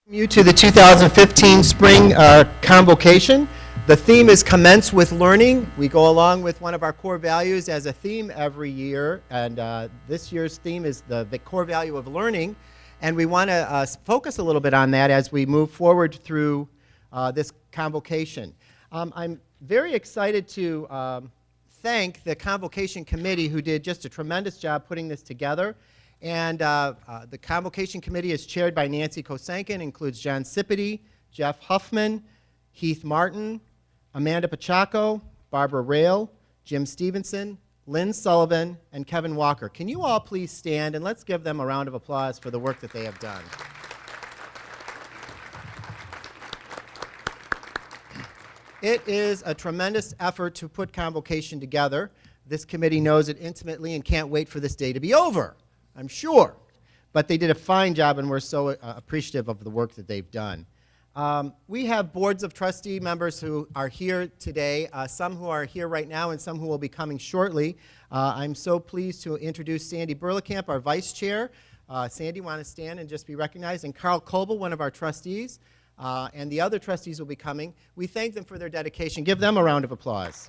You to the 2015 Spring Convocation. The theme is Commence with Learning. We go along with one of our core values as a theme every year, and this year's theme is the core value of learning, and we want to focus a little bit on that as we move forward through this convocation. I'm very excited to thank the Convocation Committee, who did just a tremendous job putting this together. And the Convocation Committee is chaired by Nancy Kosenkin, includes John Sipity, Jeff Huffman, Heath Martin, Amanda Pachaco, Barbara Rail, Jim Stevenson, Lynn Sullivan, and Kevin Walker. Can you all please stand and let's give them a round of applause for the work that they have done. It is a tremendous effort to put Convocation together. This committee knows it intimately and can't wait for this day to be over, I'm sure. But they did a fine job, and we're so appreciative of the work that they've done. We have boards of trustee members who are here today, some who are here right now and some who will be coming shortly. I'm so pleased to introduce Sandy Burlekamp, our vice chair. Sandy, want to stand and just be recognized? And Carl Coble, one of our trustees. And the other trustees will be coming. We thank them for their dedication. Give them a round of applause.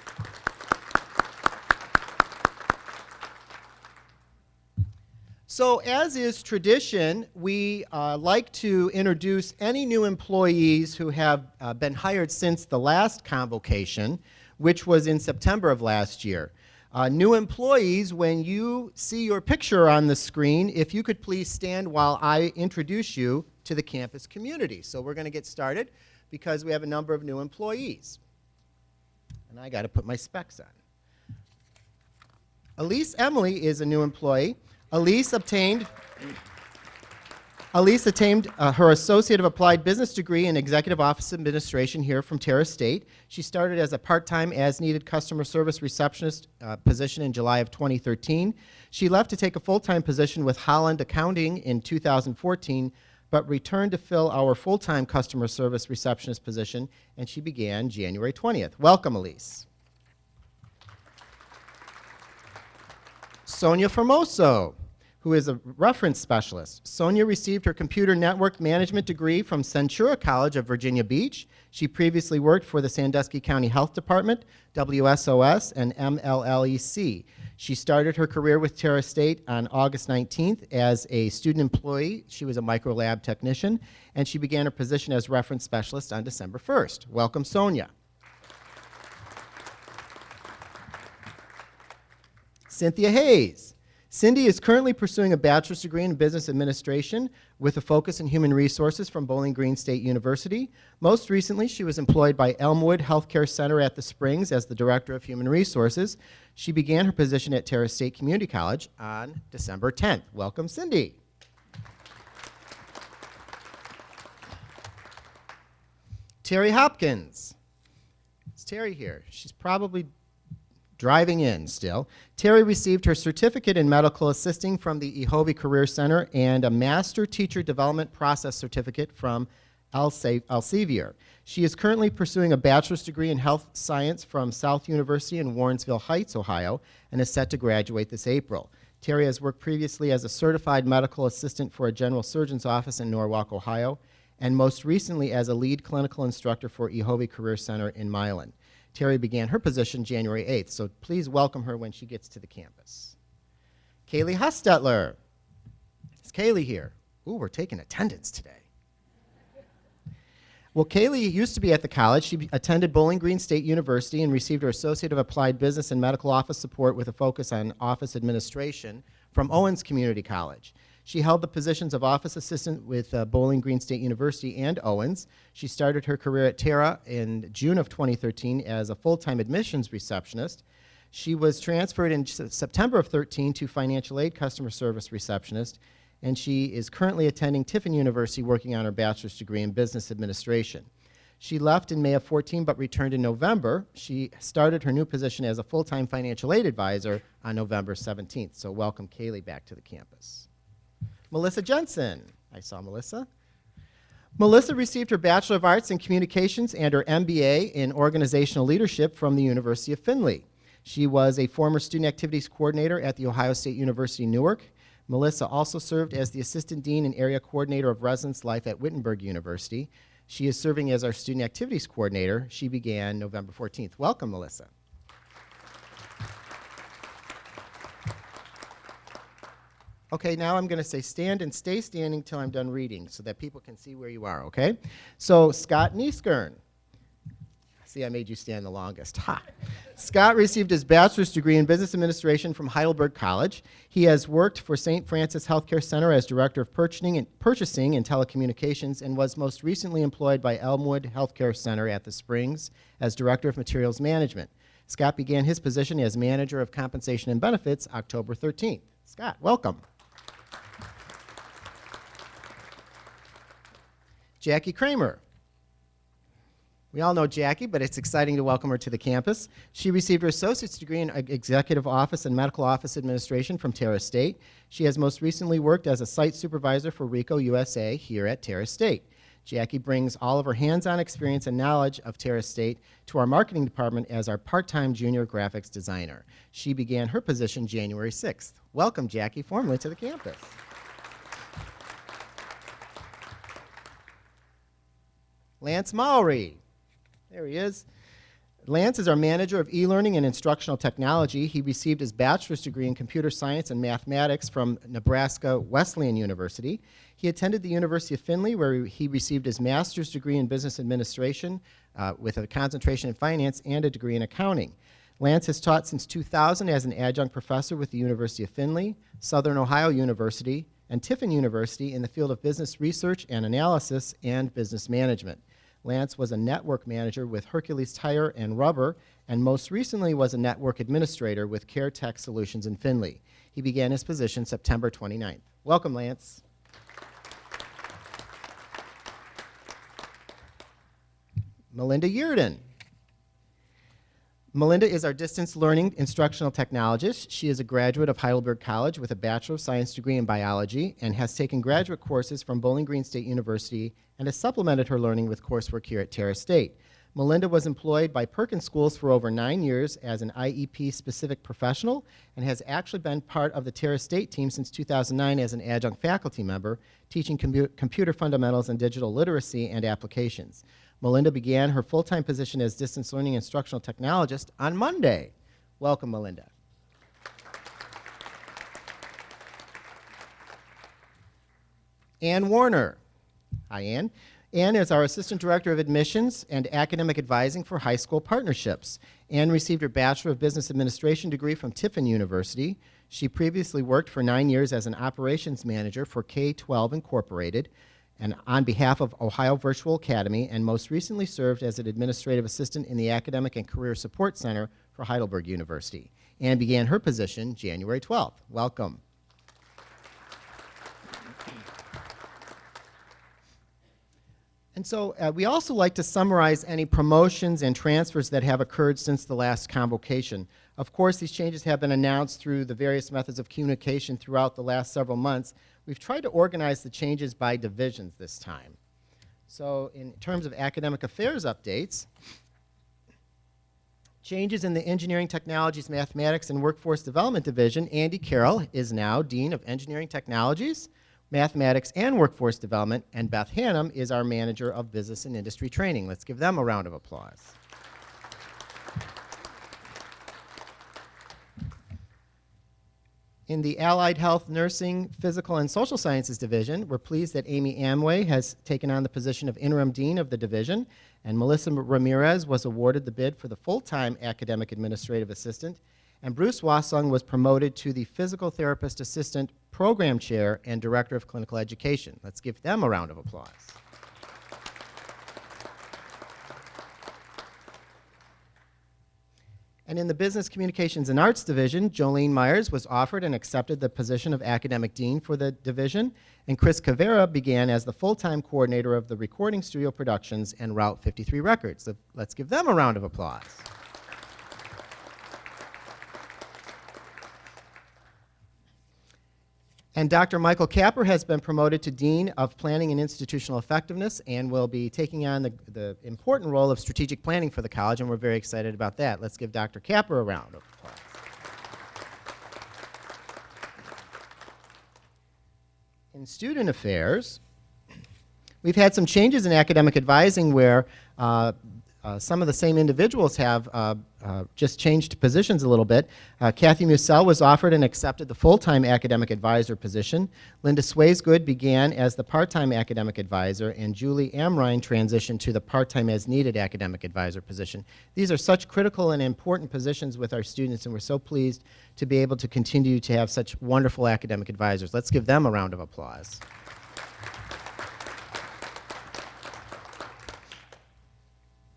So as is tradition, we like to introduce any new employees who have been hired since the last convocation, which was in September of last year. New employees, when you see your picture on the screen, if you could please stand while I introduce you to the campus community. So we're going to get started because we have a number of new employees. And I got to put my specs on. Elise Emily is a new employee. Elise attained her Associate of Applied Business degree in Executive Office Administration here from Terra State. She started as a part-time as-needed customer service receptionist position in July of 2013. She left to take a full-time position with Holland Accounting in 2014, but returned to fill our full-time customer service receptionist position, and she began January 20th. Welcome, Elise. Sonia Formoso, who is a reference specialist. Sonia received her computer network management degree from Centura College of Virginia Beach. She previously worked for the Sandusky County Health Department, WSOS, and MLLEC. She started her career with Terra State on August 19th as a student employee. She was a microlab technician, and she began her position as reference specialist on December 1st. Welcome, Sonia. Cynthia Hayes. Cindy is currently pursuing a bachelor's degree in business administration with a focus in human resources from Bowling Green State University. Most recently, she was employed by Elmwood Healthcare Center at the Springs as the Director of Human Resources. She began her position at Terra State Community College on December 10th. Welcome, Cindy. Terry Hopkins. Is Terry here? She's probably driving in still. Terry received her certificate in medical assisting from the Ehovie Career Center and a Master Teacher Development Process certificate from Elsevier. She is currently pursuing a bachelor's degree in health science from South University in Warrensville Heights, Ohio, and is set to graduate this April. Terry has worked previously as a certified medical assistant for a general surgeon's office in Norwalk, Ohio, and most recently as a lead clinical instructor for Ehovie Career Center in Milan. Terry began her position January 8th, so please welcome her when she gets to the campus. Kaylee Hustetler. Is Kaylee here? Ooh, we're taking attendance today. Well, Kaylee used to be at the college. She attended Bowling Green State University and received her Associate of Applied Business and Medical Office Support with a focus on office administration from Owens Community College. She held the positions of office assistant with Bowling Green State University and Owens. She started her career at Terra in June of 2013 as a full-time admissions receptionist. She was transferred in September of 2013 to financial aid customer service receptionist, and she is currently attending Tiffin University working on her bachelor's degree in business administration. She left in May of 2014 but returned in November. She started her new position as a full-time financial aid advisor on November 17th. So welcome Kaylee back to the campus. Melissa Jensen. I saw Melissa. Melissa received her Bachelor of Arts in Communications and her MBA in Organizational Leadership from the University of Findlay. She was a former Student Activities Coordinator at The Ohio State University Newark. Melissa also served as the Assistant Dean and Area Coordinator of Residence Life at Wittenberg University. She is serving as our Student Activities Coordinator. She began November 14th. Welcome, Melissa. Okay, now I'm going to say stand and stay standing till I'm done reading so that people can see where you are, okay? So, Scott Nieskern. See, I made you stand the longest. Ha! Scott received his bachelor's degree in business administration from Heidelberg College. He has worked for St. Francis Healthcare Center as director of purchasing and telecommunications, and was most recently employed by Elmwood Healthcare Center at the Springs as director of materials management. Scott began his position as manager of compensation and benefits October 13th. Scott, welcome. Jackie Kramer. We all know Jackie, but it's exciting to welcome her to the campus. She received her associate's degree in executive office and medical office administration from Terra State. She has most recently worked as a site supervisor for Ricoh USA here at Terra State. Jackie brings all of her hands-on experience and knowledge of Terra State to our marketing department as our part-time junior graphics designer. She began her position January 6th. Welcome, Jackie, formally to the campus. Lance Mowry. There he is. Lance is our manager of e-learning and instructional technology. He received his bachelor's degree in computer science and mathematics from Nebraska Wesleyan University. He attended the University of Findlay, where he received his master's degree in business administration with a concentration in finance and a degree in accounting. Lance has taught since 2000 as an adjunct professor with the University of Findlay, Southern Ohio University, and Tiffin University in the field of business research and analysis and business management. Lance was a network manager with Hercules Tire and Rubber, and most recently was a network administrator with Care Tech Solutions in Findlay. He began his position September 29th. Welcome, Lance. Melinda Yearden. Melinda is our distance learning instructional technologist. She is a graduate of Heidelberg College with a Bachelor of Science degree in biology and has taken graduate courses from Bowling Green State University and has supplemented her learning with coursework here at Terra State. Melinda was employed by Perkins Schools for over 9 years as an IEP-specific professional and has actually been part of the Terra State team since 2009 as an adjunct faculty member, teaching computer fundamentals and digital literacy and applications. Melinda began her full-time position as distance learning instructional technologist on Monday. Welcome, Melinda. Ann Warner. Hi, Ann. Ann is our Assistant Director of Admissions and Academic Advising for High School Partnerships. Ann received her Bachelor of Business Administration degree from Tiffin University. She previously worked for 9 years as an operations manager for K-12 Incorporated and on behalf of Ohio Virtual Academy, and most recently served as an administrative assistant in the Academic and Career Support Center for Heidelberg University. Ann began her position January 12th. Welcome. And so we also like to summarize any promotions and transfers that have occurred since the last convocation. Of course, these changes have been announced through the various methods of communication throughout the last several months. We've tried to organize the changes by divisions this time. So in terms of academic affairs updates, changes in the Engineering Technologies, Mathematics, and Workforce Development Division. Andy Carroll is now Dean of Engineering Technologies, Mathematics, and Workforce Development, and Beth Hannum is our Manager of Business and Industry Training. Let's give them a round of applause. In the Allied Health, Nursing, Physical, and Social Sciences Division, we're pleased that Amy Amway has taken on the position of Interim Dean of the division, and Melissa Ramirez was awarded the bid for the full-time Academic Administrative Assistant, and Bruce Wassung was promoted to the Physical Therapist Assistant Program Chair and Director of Clinical Education. Let's give them a round of applause. And in the Business Communications and Arts Division, Jolene Myers was offered and accepted the position of Academic Dean for the division, and Chris Cavera began as the full-time coordinator of the Recording Studio Productions and Route 53 Records. So let's give them a round of applause. And Dr. Michael Capper has been promoted to Dean of Planning and Institutional Effectiveness and will be taking on the important role of strategic planning for the college, and we're very excited about that. Let's give Dr. Capper a round of applause. In student affairs, we've had some changes in academic advising where some of the same individuals have just changed positions a little bit. Kathy Musell was offered and accepted the full-time academic advisor position. Linda Swaysgood began as the part-time academic advisor, and Julie Amrine transitioned to the part-time as needed academic advisor position. These are such critical and important positions with our students, and we're so pleased to be able to continue to have such wonderful academic advisors. Let's give them a round of applause.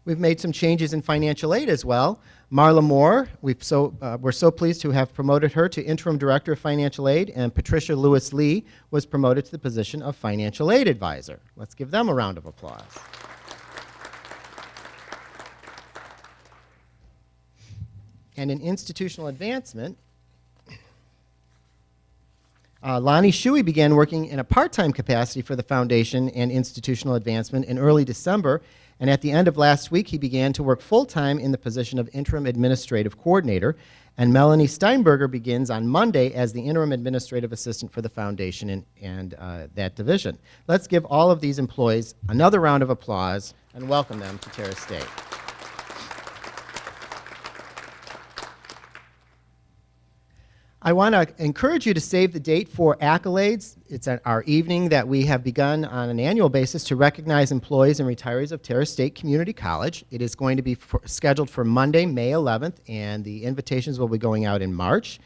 We've made some changes in financial aid as well. Marla Moore, we're so pleased to have promoted her to Interim Director of Financial Aid, and Patricia Lewis-Lee was promoted to the position of Financial Aid Advisor. Let's give them a round of applause. And in institutional advancement, Lonnie Shuey began working in a part-time capacity for the Foundation and Institutional Advancement in early December, and at the end of last week, he began to work full-time in the position of Interim Administrative Coordinator, and Melanie Steinberger begins on Monday as the Interim Administrative Assistant for the Foundation and that division. Let's give all of these employees another round of applause and welcome them to Terrace State. I want to encourage you to save the date for accolades. It's our evening that we have begun on an annual basis to recognize employees and retirees of Terrace State Community College. It is going to be scheduled for Monday, May 11th, and the invitations will be going out in March.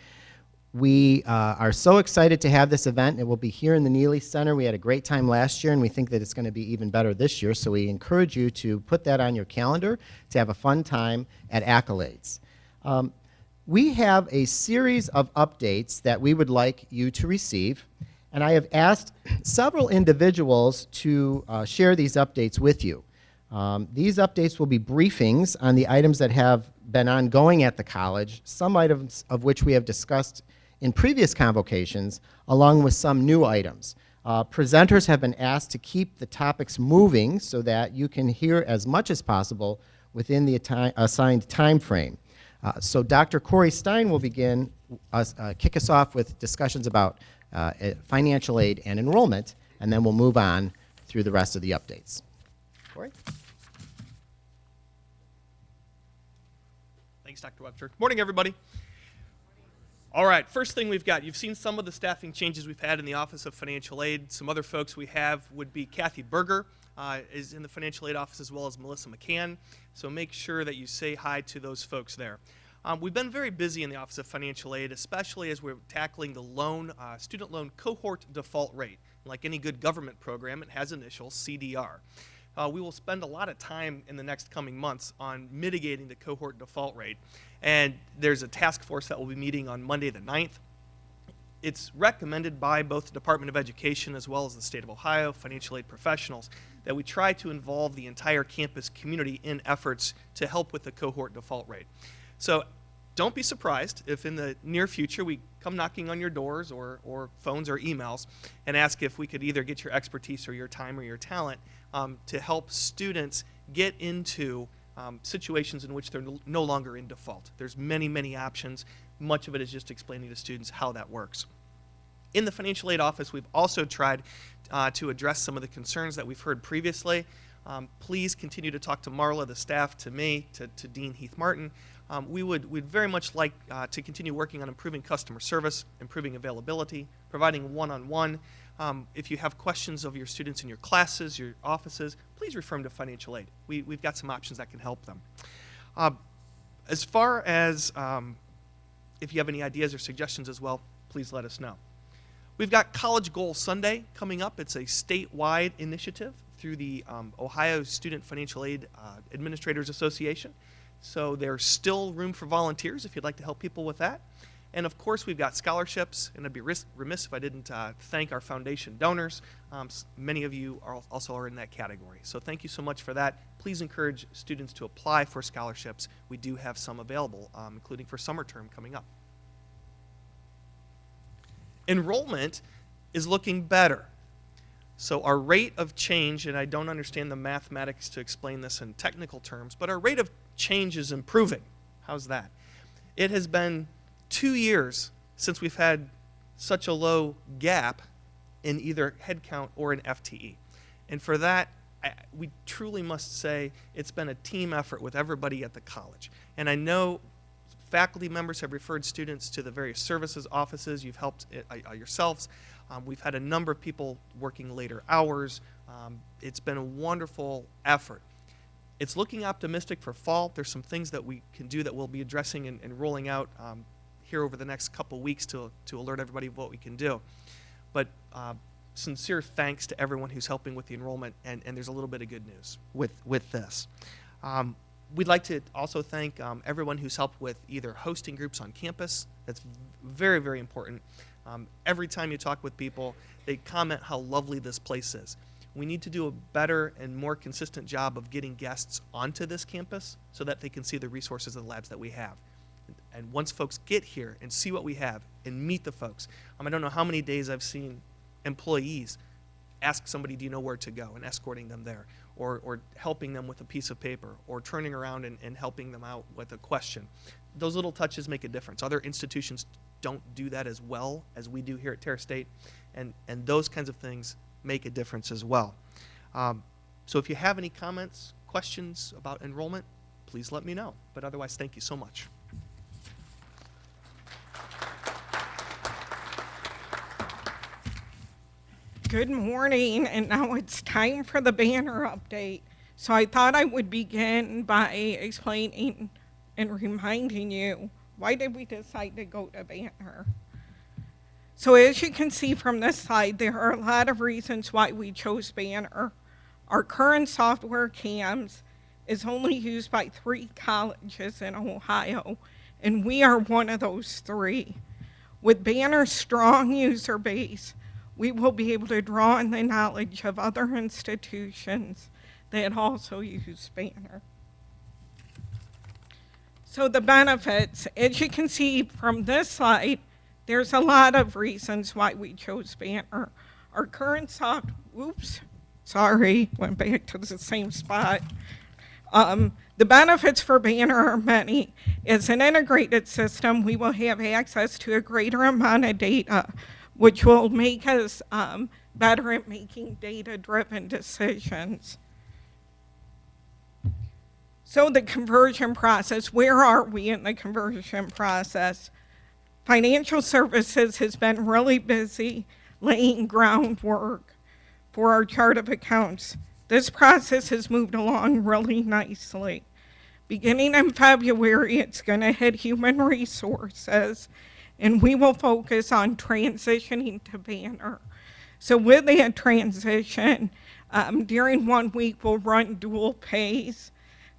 We are so excited to have this event. It will be here in the Neely Center. We had a great time last year, and we think that it's going to be even better this year, so we encourage you to put that on your calendar to have a fun time at Accolades. We have a series of updates that we would like you to receive, and I have asked several individuals to share these updates with you. These updates will be briefings on the items that have been ongoing at the college, some items of which we have discussed in previous convocations, along with some new items. Presenters have been asked to keep the topics moving so that you can hear as much as possible within the assigned time frame. So Dr. Corey Stein will begin, kick us off with discussions about financial aid and enrollment, and then we'll move on through the rest of the updates. Corey? Thanks, Dr. Webster. Morning, everybody. All right, first thing we've got, you've seen some of the staffing changes we've had in the Office of Financial Aid. Some other folks we have would be Kathy Berger, is in the Financial Aid Office, as well as Melissa McCann. So make sure that you say hi to those folks there. We've been very busy in the Office of Financial Aid, especially as we're tackling the student loan cohort default rate. Like any good government program, it has initials, CDR. We will spend a lot of time in the next coming months on mitigating the cohort default rate. And there's a task force that will be meeting on Monday the 9th. It's recommended by both the Department of Education as well as the State of Ohio financial aid professionals that we try to involve the entire campus community in efforts to help with the cohort default rate. So don't be surprised if in the near future we come knocking on your doors or phones or emails and ask if we could either get your expertise or your time or your talent to help students get into situations in which they're no longer in default. There's many, many options. Much of it is just explaining to students how that works. In the Financial Aid Office, we've also tried to address some of the concerns that we've heard previously. Please continue to talk to Marla, the staff, to me, to Dean Heath Martin. We'd very much like to continue working on improving customer service, improving availability, providing one-on-one. If you have questions of your students in your classes, your offices, please refer them to financial aid. We've got some options that can help them. As far as if you have any ideas or suggestions as well, please let us know. We've got College Goal Sunday coming up. It's a statewide initiative through the Ohio Student Financial Aid Administrators Association. So there's still room for volunteers if you'd like to help people with that. And of course, we've got scholarships, and I'd be remiss if I didn't thank our foundation donors. Many of you also are in that category. So thank you so much for that. Please encourage students to apply for scholarships. We do have some available, including for summer term coming up. Enrollment is looking better. So our rate of change, and I don't understand the mathematics to explain this in technical terms, but our rate of change is improving. How's that? It has been 2 years since we've had such a low gap in either headcount or in FTE. And for that, we truly must say it's been a team effort with everybody at the college. And I know faculty members have referred students to the various services offices. You've helped yourselves. We've had a number of people working later hours. It's been a wonderful effort. It's looking optimistic for fall. There's some things that we can do that we'll be addressing and rolling out here over the next couple weeks to alert everybody of what we can do. But sincere thanks to everyone who's helping with the enrollment, and there's a little bit of good news with this. We'd like to also thank everyone who's helped with either hosting groups on campus. That's very, very important. Every time you talk with people, they comment how lovely this place is. We need to do a better and more consistent job of getting guests onto this campus so that they can see the resources and labs that we have. And once folks get here and see what we have and meet the folks, I don't know how many days I've seen employees ask somebody, do you know where to go, and escorting them there, or helping them with a piece of paper, or turning around and helping them out with a question. Those little touches make a difference. Other institutions don't do that as well as we do here at Terra State, and those kinds of things make a difference as well. So if you have any comments, questions about enrollment, please let me know. But otherwise, thank you so much. Good morning, and now it's time for the banner update. So I thought I would begin by explaining and reminding you, why did we decide to go to banner? So as you can see from this slide, there are a lot of reasons why we chose banner. Our current software, CAMS, is only used by 3 colleges in Ohio, and we are one of those 3. With banner's strong user base, we will be able to draw on the knowledge of other institutions that also use banner. So the benefits, as you can see from this slide, there's a lot of reasons why we chose banner. Our current went back to the same spot. The benefits for banner are many. As an integrated system, we will have access to a greater amount of data, which will make us better at making data-driven decisions. So the conversion process, where are we in the conversion process? Financial services has been really busy laying groundwork for our chart of accounts. This process has moved along really nicely. Beginning in February, it's going to hit human resources, and we will focus on transitioning to banner. So with that transition, during 1 week, we'll run dual pays.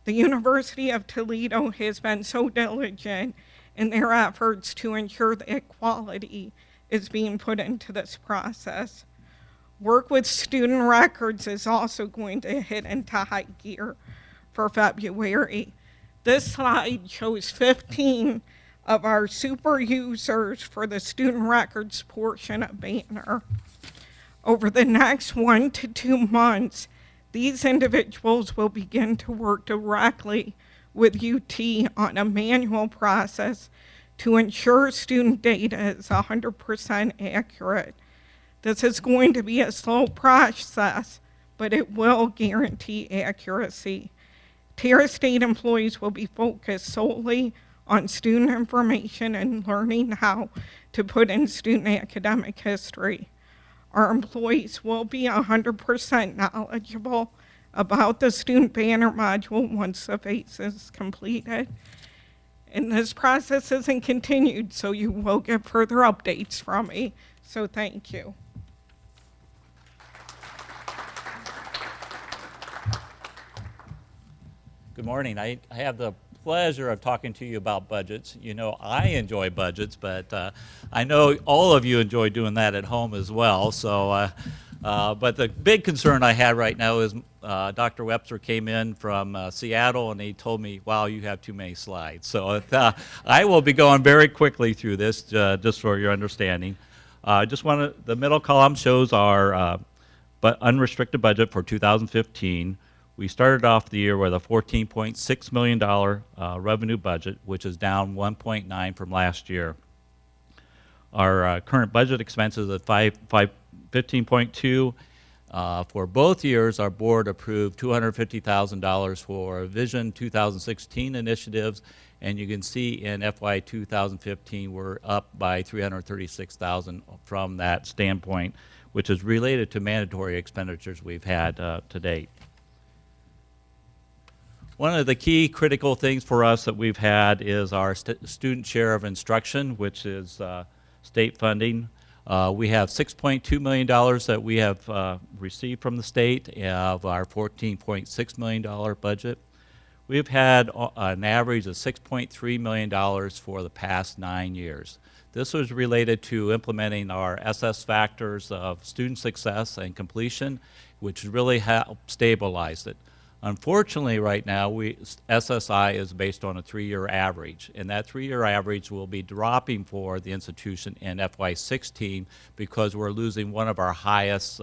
The University of Toledo has been so diligent in their efforts to ensure that quality is being put into this process. Work with student records is also going to hit into high gear for February. This slide shows 15 of our super users for the student records portion of banner. Over the next 1 to 2 months, these individuals will begin to work directly with UT on a manual process to ensure student data is 100% accurate. This is going to be a slow process, but it will guarantee accuracy. Terra State employees will be focused solely on student information and learning how to put in student academic history. Our employees will be 100% knowledgeable about the student banner module once the phase is completed. And this process isn't continued, so you will get further updates from me. So thank you. Good morning. I have the pleasure of talking to you about budgets. You know, I enjoy budgets, but I know all of you enjoy doing that at home as well. So, but the big concern I had right now is Dr. Webster came in from Seattle and he told me, wow, you have too many slides. So I will be going very quickly through this just for your understanding. The middle column shows our unrestricted budget for 2015. We started off the year with a $14.6 million revenue budget, which is down 1.9 from last year. Our current budget expenses at 15.2. For both years, our board approved $250,000 for Vision 2016 initiatives, and you can see in FY 2015 we're up by $336,000 from that standpoint, which is related to mandatory expenditures we've had to date. One of the key critical things for us that we've had is our student share of instruction, which is state funding. We have $6.2 million that we have received from the state of our $14.6 million budget. We've had an average of $6.3 million for the past 9 years. This was related to implementing our SS factors of student success and completion, which really helped stabilize it. Unfortunately, right now, SSI is based on a 3-year average, and that 3-year average will be dropping for the institution in FY16 because we're losing one of our highest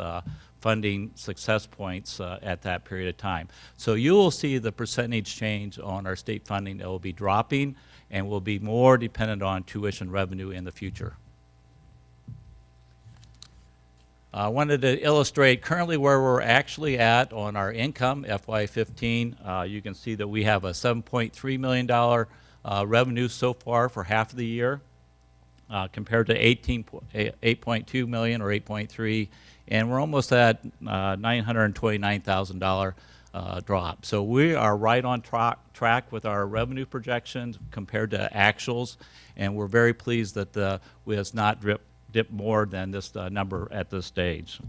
funding success points at that period of time. So you will see the percentage change on our state funding. It will be dropping and will be more dependent on tuition revenue in the future. I wanted to illustrate currently where we're actually at on our income, FY15. You can see that we have a $7.3 million revenue so far for half of the year compared to 8.2 million or 8.3, and we're almost at $929,000 drop. So we are right on track with our revenue projections compared to actuals, and we're very pleased that we has not dip more than this number at this stage.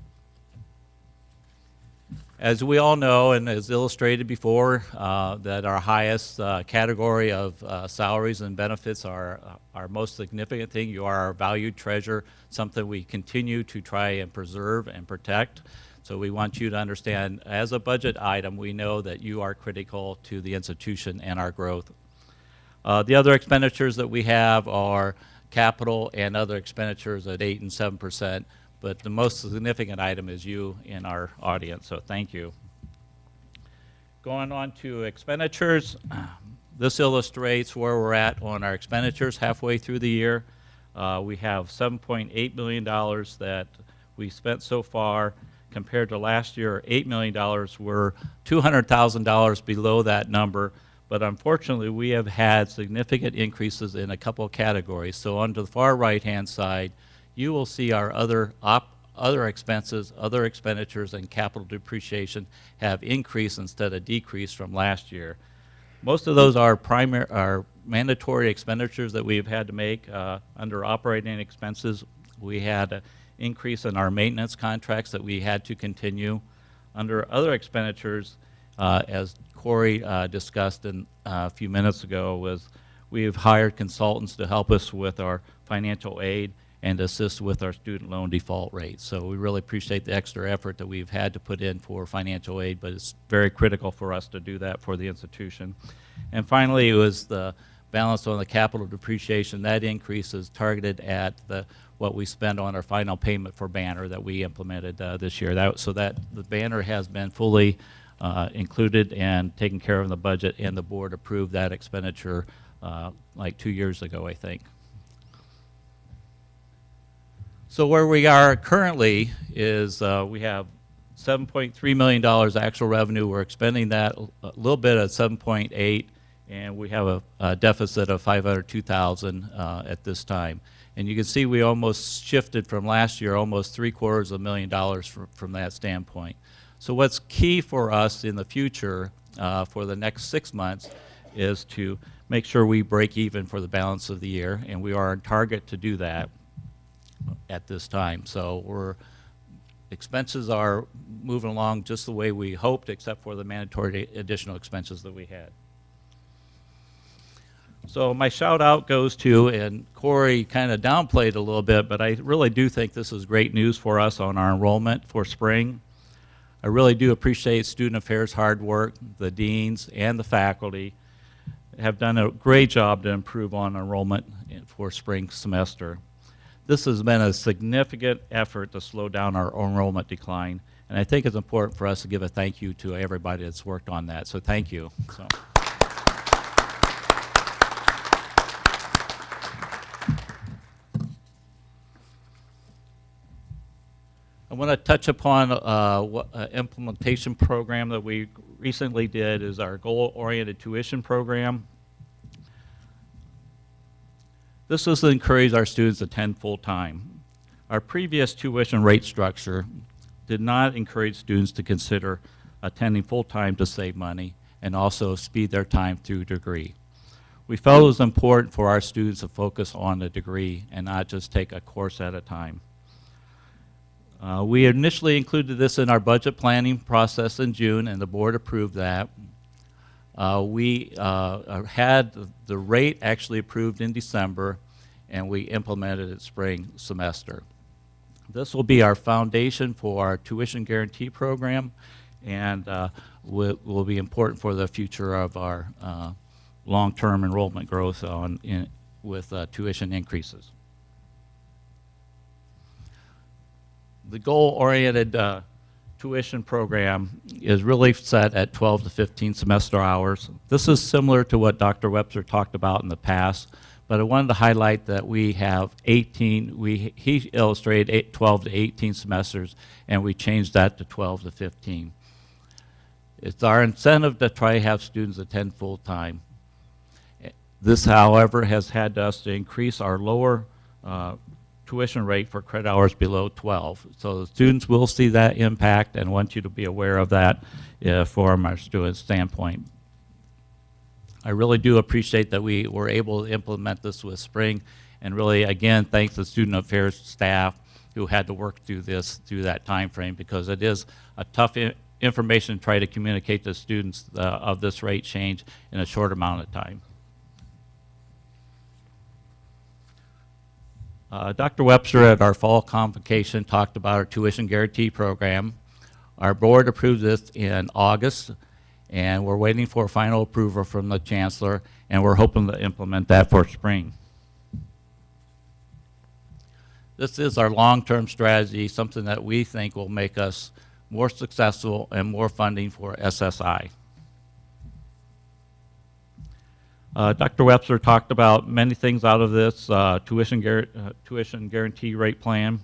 As we all know, and as illustrated before, that our highest category of salaries and benefits are our most significant thing. You are our valued treasure, something we continue to try and preserve and protect. So we want you to understand, as a budget item, we know that you are critical to the institution and our growth. The other expenditures that we have are capital and other expenditures at 8% and 7%, but the most significant item is you in our audience, so thank you. Going on to expenditures, this illustrates where we're at on our expenditures halfway through the year. We have $7.8 million that we spent so far. Compared to last year, $8 million. We're $200,000 below that number. But unfortunately, we have had significant increases in a couple of categories. So on the far right-hand side, you will see our other expenses, other expenditures, and capital depreciation have increased instead of decreased from last year. Most of those are mandatory expenditures that we've had to make under operating expenses. We had an increase in our maintenance contracts that we had to continue. Under other expenditures, as Corey discussed a few minutes ago, we've hired consultants to help us with our financial aid and assist with our student loan default rate. So we really appreciate the extra effort that we've had to put in for financial aid, but it's very critical for us to do that for the institution. And finally, it was the balance on the capital depreciation. That increase is targeted at what we spend on our final payment for Banner that we implemented this year. So that the Banner has been fully included and taken care of in the budget, and the board approved that expenditure like 2 years ago, I think. So where we are currently is we have $7.3 million actual revenue. We're expending that a little bit at 7.8, and we have a deficit of $502,000 at this time. And you can see we almost shifted from last year, almost $750,000 from that standpoint. So what's key for us in the future for the next 6 months is to make sure we break even for the balance of the year, and we are on target to do that at this time. So expenses are moving along just the way we hoped, except for the mandatory additional expenses that we had. So my shout out goes to, and Corey kind of downplayed a little bit, but I really do think this is great news for us on our enrollment for spring. I really do appreciate Student Affairs' hard work. The deans and the faculty have done a great job to improve on enrollment for spring semester. This has been a significant effort to slow down our enrollment decline, and I think it's important for us to give a thank you to everybody that's worked on that, so thank you. So. want to touch upon what implementation program that we recently did is our goal-oriented tuition program. This is to encourage our students to attend full-time. Our previous tuition rate structure did not encourage students to consider attending full-time to save money and also speed their time through degree. We felt it was important for our students to focus on the degree and not just take a course at a time. We initially included this in our budget planning process in June, and the board approved that. We had the rate actually approved in December, and we implemented it spring semester. This will be our foundation for our tuition guarantee program, and will be important for the future of our long-term enrollment growth with tuition increases. The goal-oriented tuition program is really set at 12 to 15 semester hours. This is similar to what Dr. Webster talked about in the past, but I wanted to highlight that we have 18, he illustrated 12 to 18 semesters, and we changed that to 12 to 15. It's our incentive to try to have students attend full-time. This, however, has had us to increase our lower tuition rate for credit hours below 12. So the students will see that impact and want you to be aware of that from our student standpoint. I really do appreciate that we were able to implement this with spring, and really, again, thank the student affairs staff who had to work through this through that time frame, because it is a tough information to try to communicate to students of this rate change in a short amount of time. Dr. Webster at our fall convocation talked about our tuition guarantee program. Our board approved this in August, and we're waiting for final approval from the chancellor, and we're hoping to implement that for spring. This is our long-term strategy, something that we think will make us more successful and more funding for SSI. Dr. Webster talked about many things out of this tuition guarantee rate plan.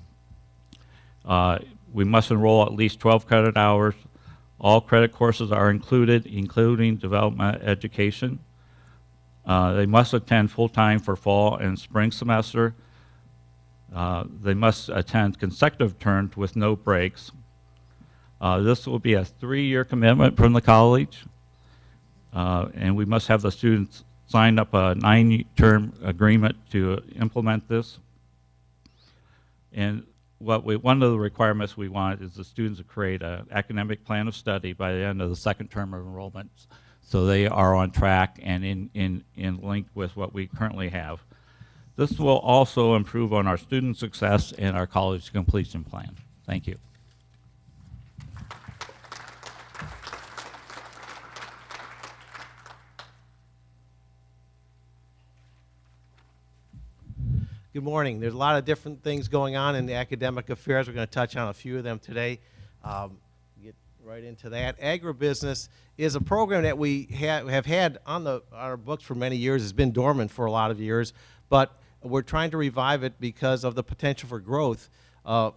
We must enroll at least 12 credit hours. All credit courses are included, including development education. They must attend full-time for fall and spring semester. They must attend consecutive terms with no breaks. This will be a 3-year commitment from the college, and we must have the students sign up a 9-term agreement to implement this. And one of the requirements we want is the students to create an academic plan of study by the end of the second term of enrollment, so they are on track and in link with what we currently have. This will also improve on our student success and our college completion plan. Thank you. Good morning. There's a lot of different things going on in the academic affairs. We're going to touch on a few of them today. Get right into that. Agribusiness is a program that we have had on our books for many years. It's been dormant for a lot of years, but we're trying to revive it because of the potential for growth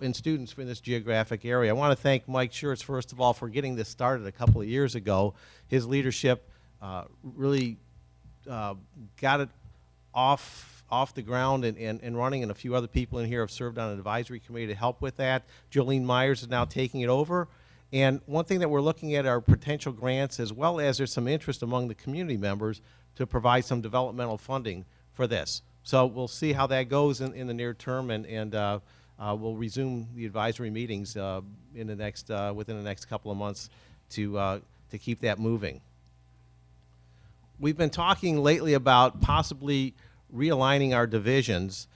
in students in this geographic area. I want to thank Mike Schertz, first of all, for getting this started a couple of years ago. His leadership really got it off the ground and running, and a few other people in here have served on an advisory committee to help with that. Jolene Myers is now taking it over. And one thing that we're looking at are potential grants, as well as there's some interest among the community members to provide some developmental funding for this. So we'll see how that goes in the near term, and we'll resume the advisory meetings within the next couple of months to keep that moving. We've been talking lately about possibly realigning our divisions.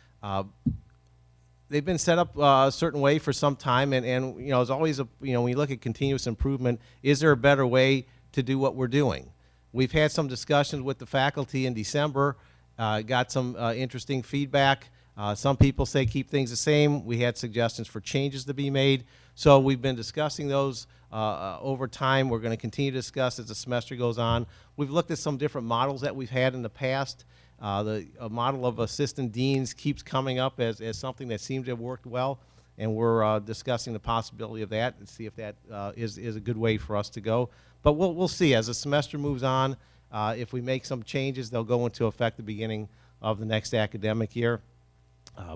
They've been set up a certain way for some time, and you know, as always, when you look at continuous improvement, is there a better way to do what we're doing? We've had some discussions with the faculty in December, got some interesting feedback. Some people say keep things the same. We had suggestions for changes to be made. So we've been discussing those over time. We're going to continue to discuss as the semester goes on. We've looked at some different models that we've had in the past. The model of assistant deans keeps coming up as something that seems to have worked well. and we're discussing the possibility of that and see if that is a good way for us to go. But we'll see as the semester moves on. If we make some changes, they'll go into effect the beginning of the next academic year.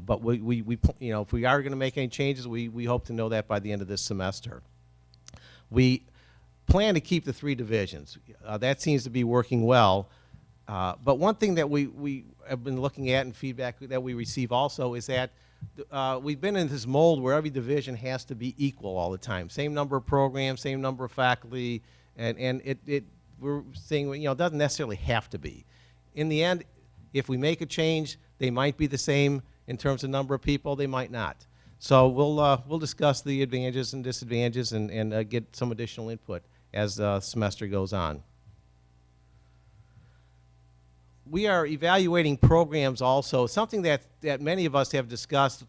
But we you know, if we are going to make any changes, we hope to know that by the end of this semester. We plan to keep the 3 divisions. That seems to be working well. But one thing that we have been looking at and feedback that we receive also is that we've been in this mold where every division has to be equal all the time. Same number of programs, same number of faculty, and we're seeing, you know, it doesn't necessarily have to be. In the end, if we make a change, they might be the same in terms of number of people, they might not. So we'll discuss the advantages and disadvantages and get some additional input as the semester goes on. We are evaluating programs also, something that many of us have discussed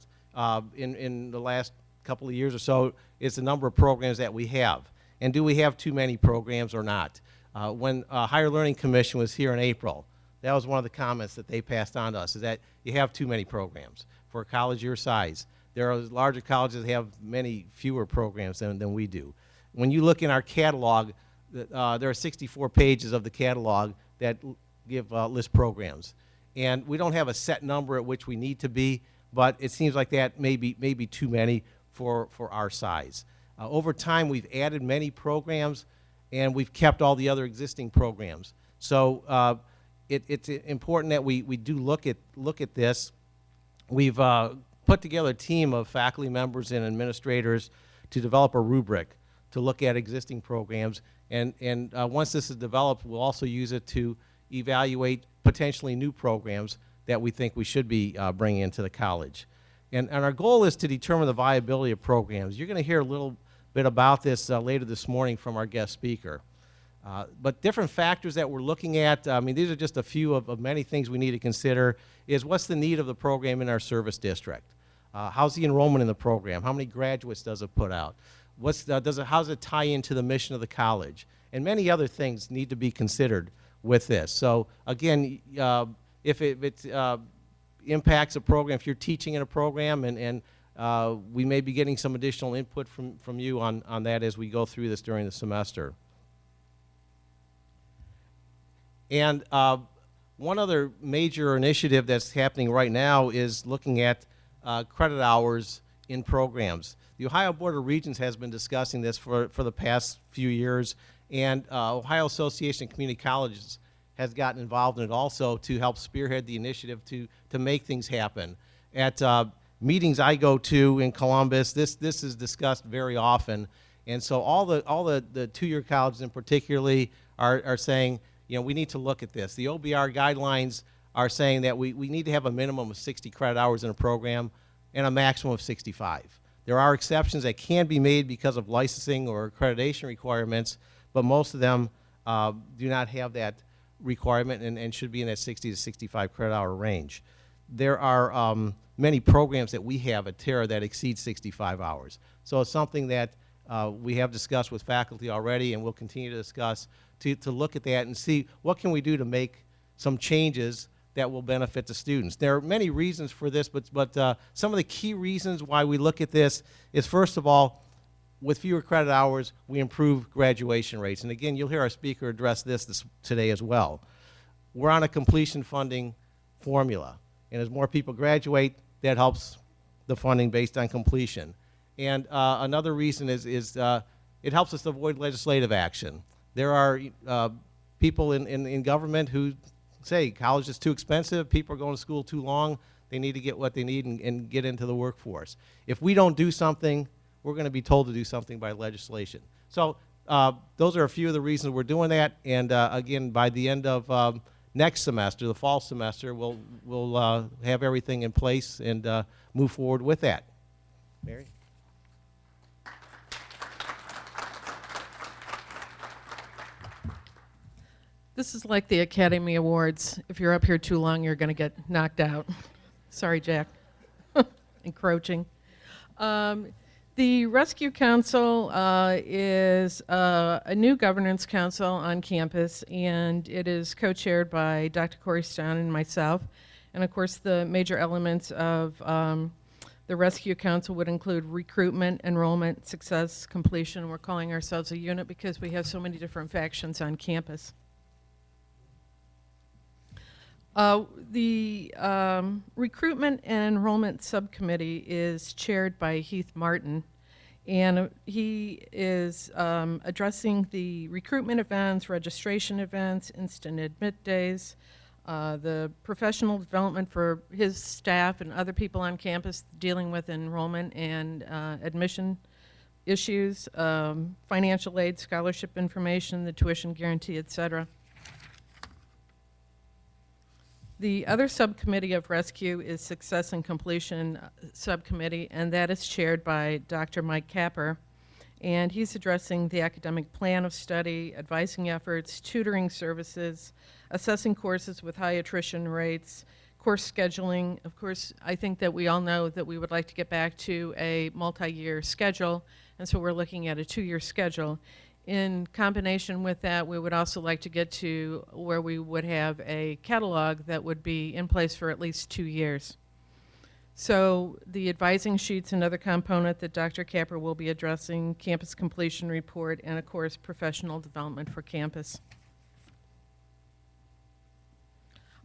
in the last couple of years or so is the number of programs that we have. And do we have too many programs or not? When Higher Learning Commission was here in April, that was one of the comments that they passed on to us, is that you have too many programs for a college your size. There are larger colleges that have many fewer programs than we do. When you look in our catalog, there are 64 pages of the catalog that give list programs. And we don't have a set number at which we need to be, but it seems like that may be too many for our size. Over time, we've added many programs, and we've kept all the other existing programs. So it's important that we do look at this. We've put together a team of faculty members and administrators to develop a rubric to look at existing programs. And once this is developed, we'll also use it to evaluate potentially new programs that we think we should be bringing into the college. And our goal is to determine the viability of programs. You're going to hear a little bit about this later this morning from our guest speaker. But different factors that we're looking at, I mean, these are just a few of many things we need to consider, is what's the need of the program in our service district? How's the enrollment in the program? How many graduates does it put out? How does it tie into the mission of the college? And many other things need to be considered with this. So again, if it impacts a program, if you're teaching in a program, and we may be getting some additional input from you on that as we go through this during the semester. And one other major initiative that's happening right now is looking at credit hours in programs. The Ohio Board of Regents has been discussing this for the past few years, and Ohio Association of Community Colleges has gotten involved in it also to help spearhead the initiative to make things happen. At meetings I go to in Columbus, this is discussed very often, and so all the two-year colleges in particularly are saying, you know, we need to look at this. The OBR guidelines are saying that we need to have a minimum of 60 credit hours in a program and a maximum of 65. There are exceptions that can be made because of licensing or accreditation requirements, but most of them do not have that requirement and should be in that 60 to 65 credit hour range. There are many programs that we have at Terra that exceed 65 hours. So it's something that we have discussed with faculty already, and we'll continue to discuss to look at that and see what can we do to make some changes that will benefit the students. There are many reasons for this, but some of the key reasons why we look at this is, first of all, with fewer credit hours, we improve graduation rates. And again, you'll hear our speaker address this today as well. We're on a completion funding formula, and as more people graduate, that helps the funding based on completion. And another reason is it helps us avoid legislative action. There are people in government who say college is too expensive, people are going to school too long, they need to get what they need and get into the workforce. If we don't do something, we're going to be told to do something by legislation. So those are a few of the reasons we're doing that, and again, by the end of next semester, the fall semester, we'll have everything in place and move forward with that. Mary? This is like the Academy Awards. If you're up here too long, you're going to get knocked out. Sorry, Jack. Encroaching. The Rescue Council is a new governance council on campus, and it is co-chaired by Dr. Corey Stone and myself. And of course, the major elements of The Rescue Council would include recruitment, enrollment, success, completion. We're calling ourselves a unit because we have so many different factions on campus. The Recruitment and Enrollment Subcommittee is chaired by Heath Martin, and he is addressing the recruitment events, registration events, instant admit days, the professional development for his staff and other people on campus dealing with enrollment and admission issues, financial aid, scholarship information, the tuition guarantee, etc. The other subcommittee of Rescue is Success and Completion Subcommittee, and that is chaired by Dr. Mike Capper. And he's addressing the academic plan of study, advising efforts, tutoring services, assessing courses with high attrition rates, course scheduling. Of course, I think that we all know that we would like to get back to a multi-year schedule, and so we're looking at a 2-year schedule. In combination with that, we would also like to get to where we would have a catalog that would be in place for at least 2 years. So the advising sheet's another component that Dr. Capper will be addressing, campus completion report, and of course, professional development for campus.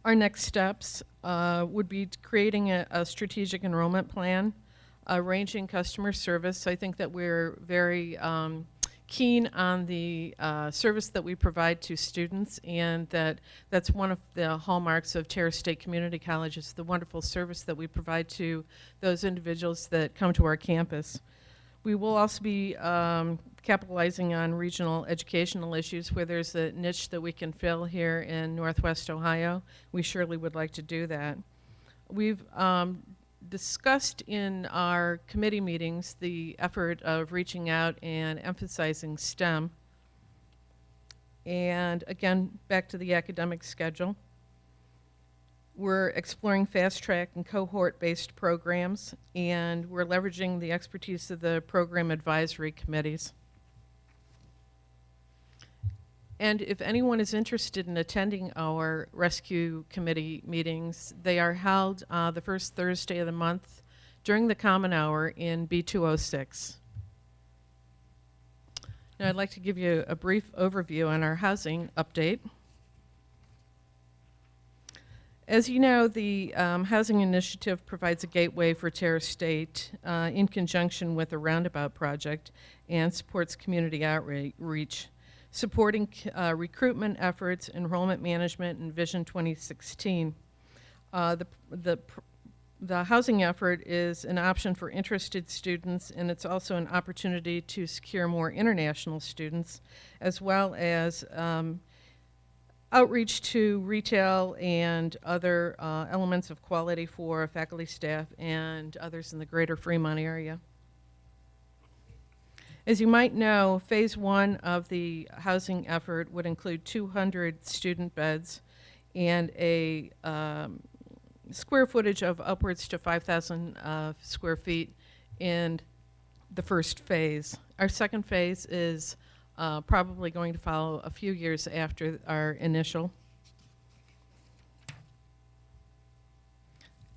Our next steps would be creating a strategic enrollment plan, arranging customer service. I think that we're very keen on the service that we provide to students, and that's one of the hallmarks of Terrace State Community College, is the wonderful service that we provide to those individuals that come to our campus. We will also be capitalizing on regional educational issues where there's a niche that we can fill here in Northwest Ohio. We surely would like to do that. We've discussed in our committee meetings the effort of reaching out and emphasizing STEM. And again, back to the academic schedule. We're exploring fast track and cohort-based programs, and we're leveraging the expertise of the program advisory committees. And if anyone is interested in attending our rescue committee meetings, they are held the first Thursday of the month during the common hour in B206. Now I'd like to give you a brief overview on our housing update. As you know, the Housing Initiative provides a gateway for Terrace State in conjunction with a roundabout project and supports community outreach, supporting recruitment efforts, enrollment management, and Vision 2016. The housing effort is an option for interested students, and it's also an opportunity to secure more international students, as well as outreach to retail and other elements of quality for faculty, staff, and others in the greater Fremont area. As you might know, phase 1 of the housing effort would include 200 student beds and a square footage of upwards to 5,000 square feet in the first phase. Our second phase is probably going to follow a few years after our initial.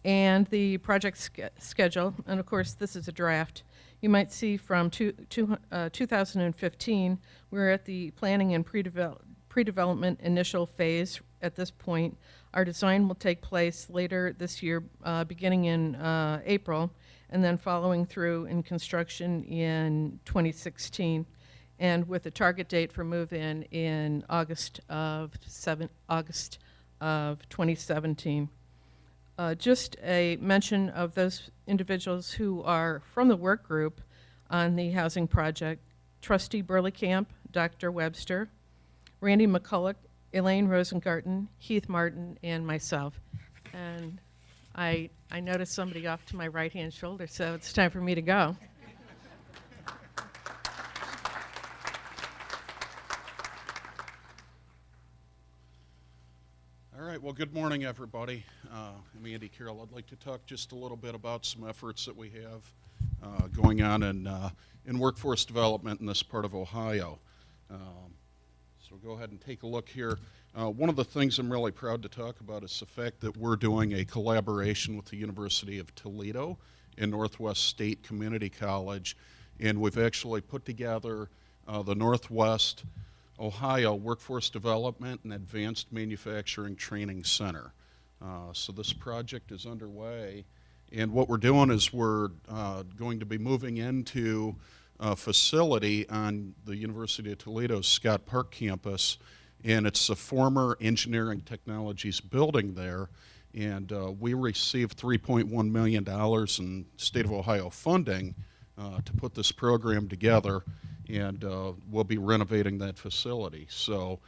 And the project schedule, and of course this is a draft. You might see from 2015, we're at the planning and pre-development initial phase at this point. Our design will take place later this year, beginning in April, and then following through in construction in 2016, and with a target date for move-in in August of 2017. Just a mention of those individuals who are from the work group on the housing project: Trustee Burleycamp, Dr. Webster, Randy McCulloch, Elaine Rosengarten, Heath Martin, and myself. And I noticed somebody off to my right-hand shoulder, so it's time for me to go. All right, well, good morning, everybody. I'm Andy Carroll. I'd like to talk just a little bit about some efforts that we have going on in workforce development in this part of Ohio. So go ahead and take a look here. One of the things I'm really proud to talk about is the fact that we're doing a collaboration with the University of Toledo and Northwest State Community College. And we've actually put together the Northwest Ohio Workforce Development and Advanced Manufacturing Training Center. So this project is underway. And what we're doing is we're going to be moving into a facility on the University of Toledo's Scott Park campus. And it's a former engineering technologies building there. And we received $3.1 million in state of Ohio funding to put this program together. And we'll be renovating that facility. So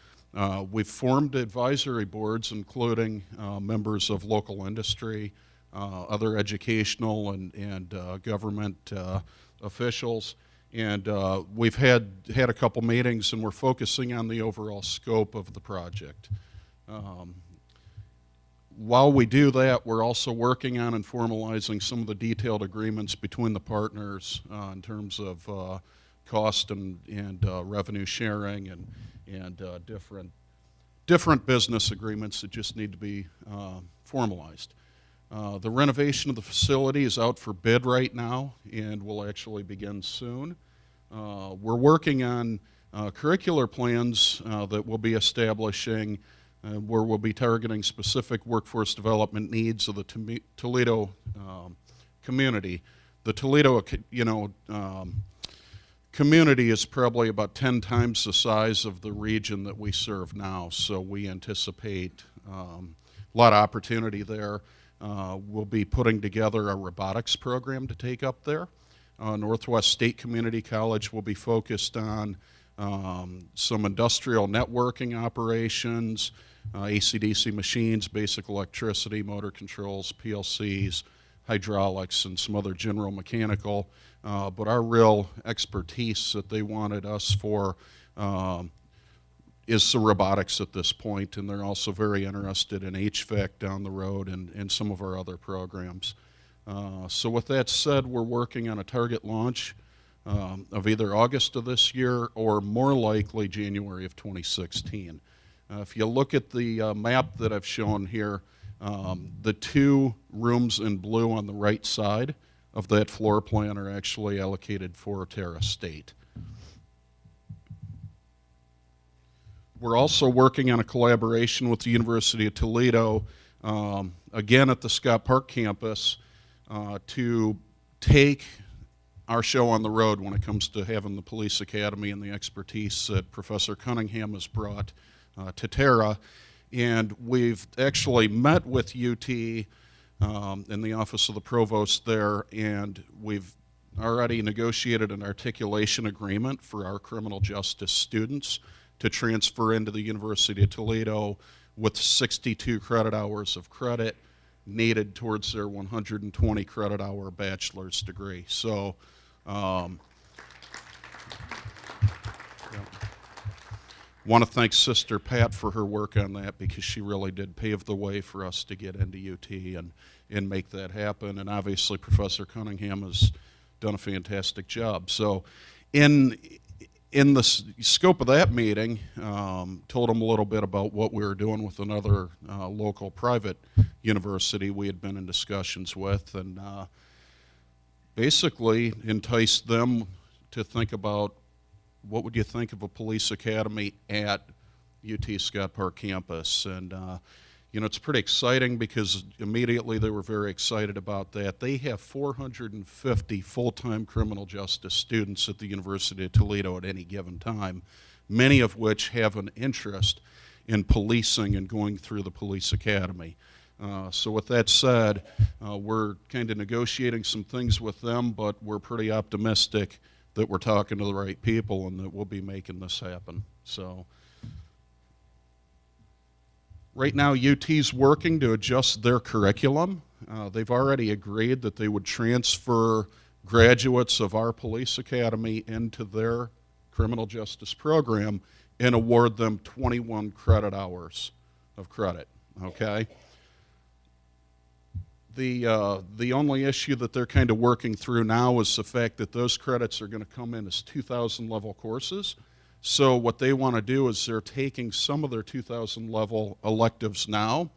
we've formed advisory boards, including members of local industry, other educational and government officials, and we've had a couple meetings, and we're focusing on the overall scope of the project. While we do that, we're also working on and formalizing some of the detailed agreements between the partners in terms of cost and revenue sharing and different business agreements that just need to be formalized. The renovation of the facility is out for bid right now and will actually begin soon. We're working on curricular plans that we'll be establishing where we'll be targeting specific workforce development needs of the Toledo community. The Toledo, community is probably about 10 times the size of the region that we serve now, so we anticipate a lot of opportunity there. We'll be putting together a robotics program to take up there. Northwest State Community College will be focused on some industrial networking operations, AC/DC machines, basic electricity, motor controls, PLCs, hydraulics, and some other general mechanical. But our real expertise that they wanted us for is the robotics at this point, and they're also very interested in HVAC down the road and some of our other programs. So with that said, we're working on a target launch of either August of this year or more likely January of 2016. If you look at the map that I've shown here, the two rooms in blue on the right side of that floor plan are actually allocated for Terra State. We're also working on a collaboration with the University of Toledo, again at the Scott Park campus, to take our show on the road when it comes to having the police academy and the expertise that Professor Cunningham has brought to Terra. And we've actually met with UT in the office of the provost there, and we've already negotiated an articulation agreement for our criminal justice students to transfer into the University of Toledo with 62 credit hours of credit needed towards their 120 credit hour bachelor's degree. So want to thank Sister Pat for her work on that, because she really did pave the way for us to get into UT and make that happen. And obviously Professor Cunningham has done a fantastic job. So in the scope of that meeting, told them a little bit about what we were doing with another local private university we had been in discussions with, and basically enticed them to think about, what would you think of a police academy at UT Scott Park campus? And it's pretty exciting, because immediately they were very excited about that. They have 450 full-time criminal justice students at the University of Toledo at any given time, many of which have an interest in policing and going through the police academy. So with that said, we're kind of negotiating some things with them, but we're pretty optimistic that we're talking to the right people and that we'll be making this happen. So right now, UT's working to adjust their curriculum. They've already agreed that they would transfer graduates of our police academy into their criminal justice program and award them 21 credit hours of credit, okay? The only issue that they're kind of working through now is the fact that those credits are going to come in as 2,000 level courses. So what they want to do is they're taking some of their 2,000 level electives now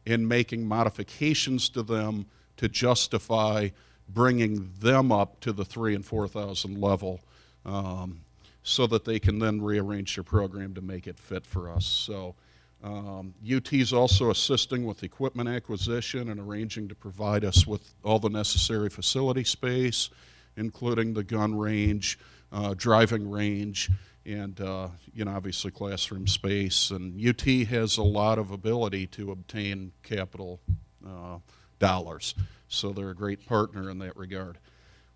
and making modifications to them to justify bringing them up to the 3,000 and 4,000 level, so that they can then rearrange their program to make it fit for us. So UT is also assisting with equipment acquisition and arranging to provide us with all the necessary facility space, including the gun range, driving range, and obviously classroom space. And UT has a lot of ability to obtain capital dollars, so they're a great partner in that regard.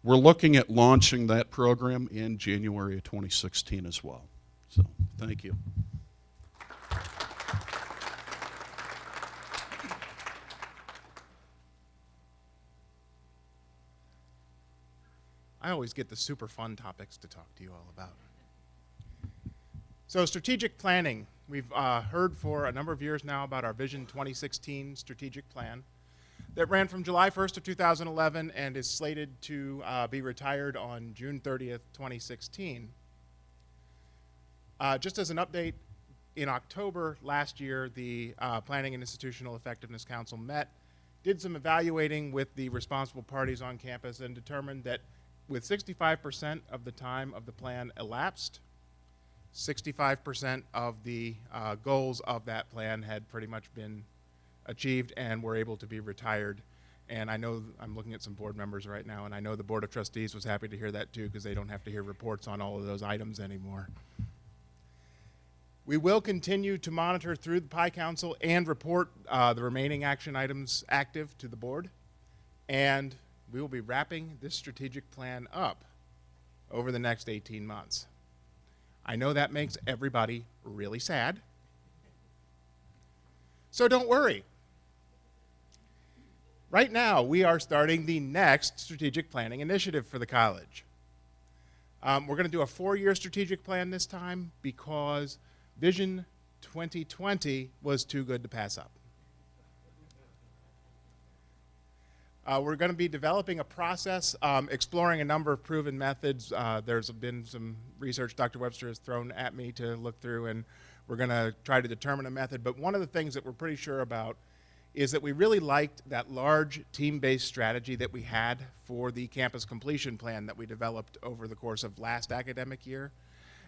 We're looking at launching that program in January of 2016 as well. So thank you. I always get the super fun topics to talk to you all about. So strategic planning. We've heard for a number of years now about our Vision 2016 strategic plan that ran from July 1st of 2011 and is slated to be retired on June 30th, 2016. Just as an update, in October last year, the Planning and Institutional Effectiveness Council met, did some evaluating with the responsible parties on campus, and determined that with 65% of the time of the plan elapsed, 65% of the goals of that plan had pretty much been achieved and were able to be retired. And I know, I'm looking at some board members right now, and I know the Board of Trustees was happy to hear that too, because they don't have to hear reports on all of those items anymore. We will continue to monitor through the PI Council and report the remaining action items active to the board. And we will be wrapping this strategic plan up over the next 18 months. I know that makes everybody really sad. So don't worry. Right now, we are starting the next strategic planning initiative for the college. We're going to do a 4-year strategic plan this time because Vision 2020 was too good to pass up. We're going to be developing a process, exploring a number of proven methods. There's been some research Dr. Webster has thrown at me to look through, and we're going to try to determine a method. But one of the things that we're pretty sure about is that we really liked that large team-based strategy that we had for the campus completion plan that we developed over the course of last academic year.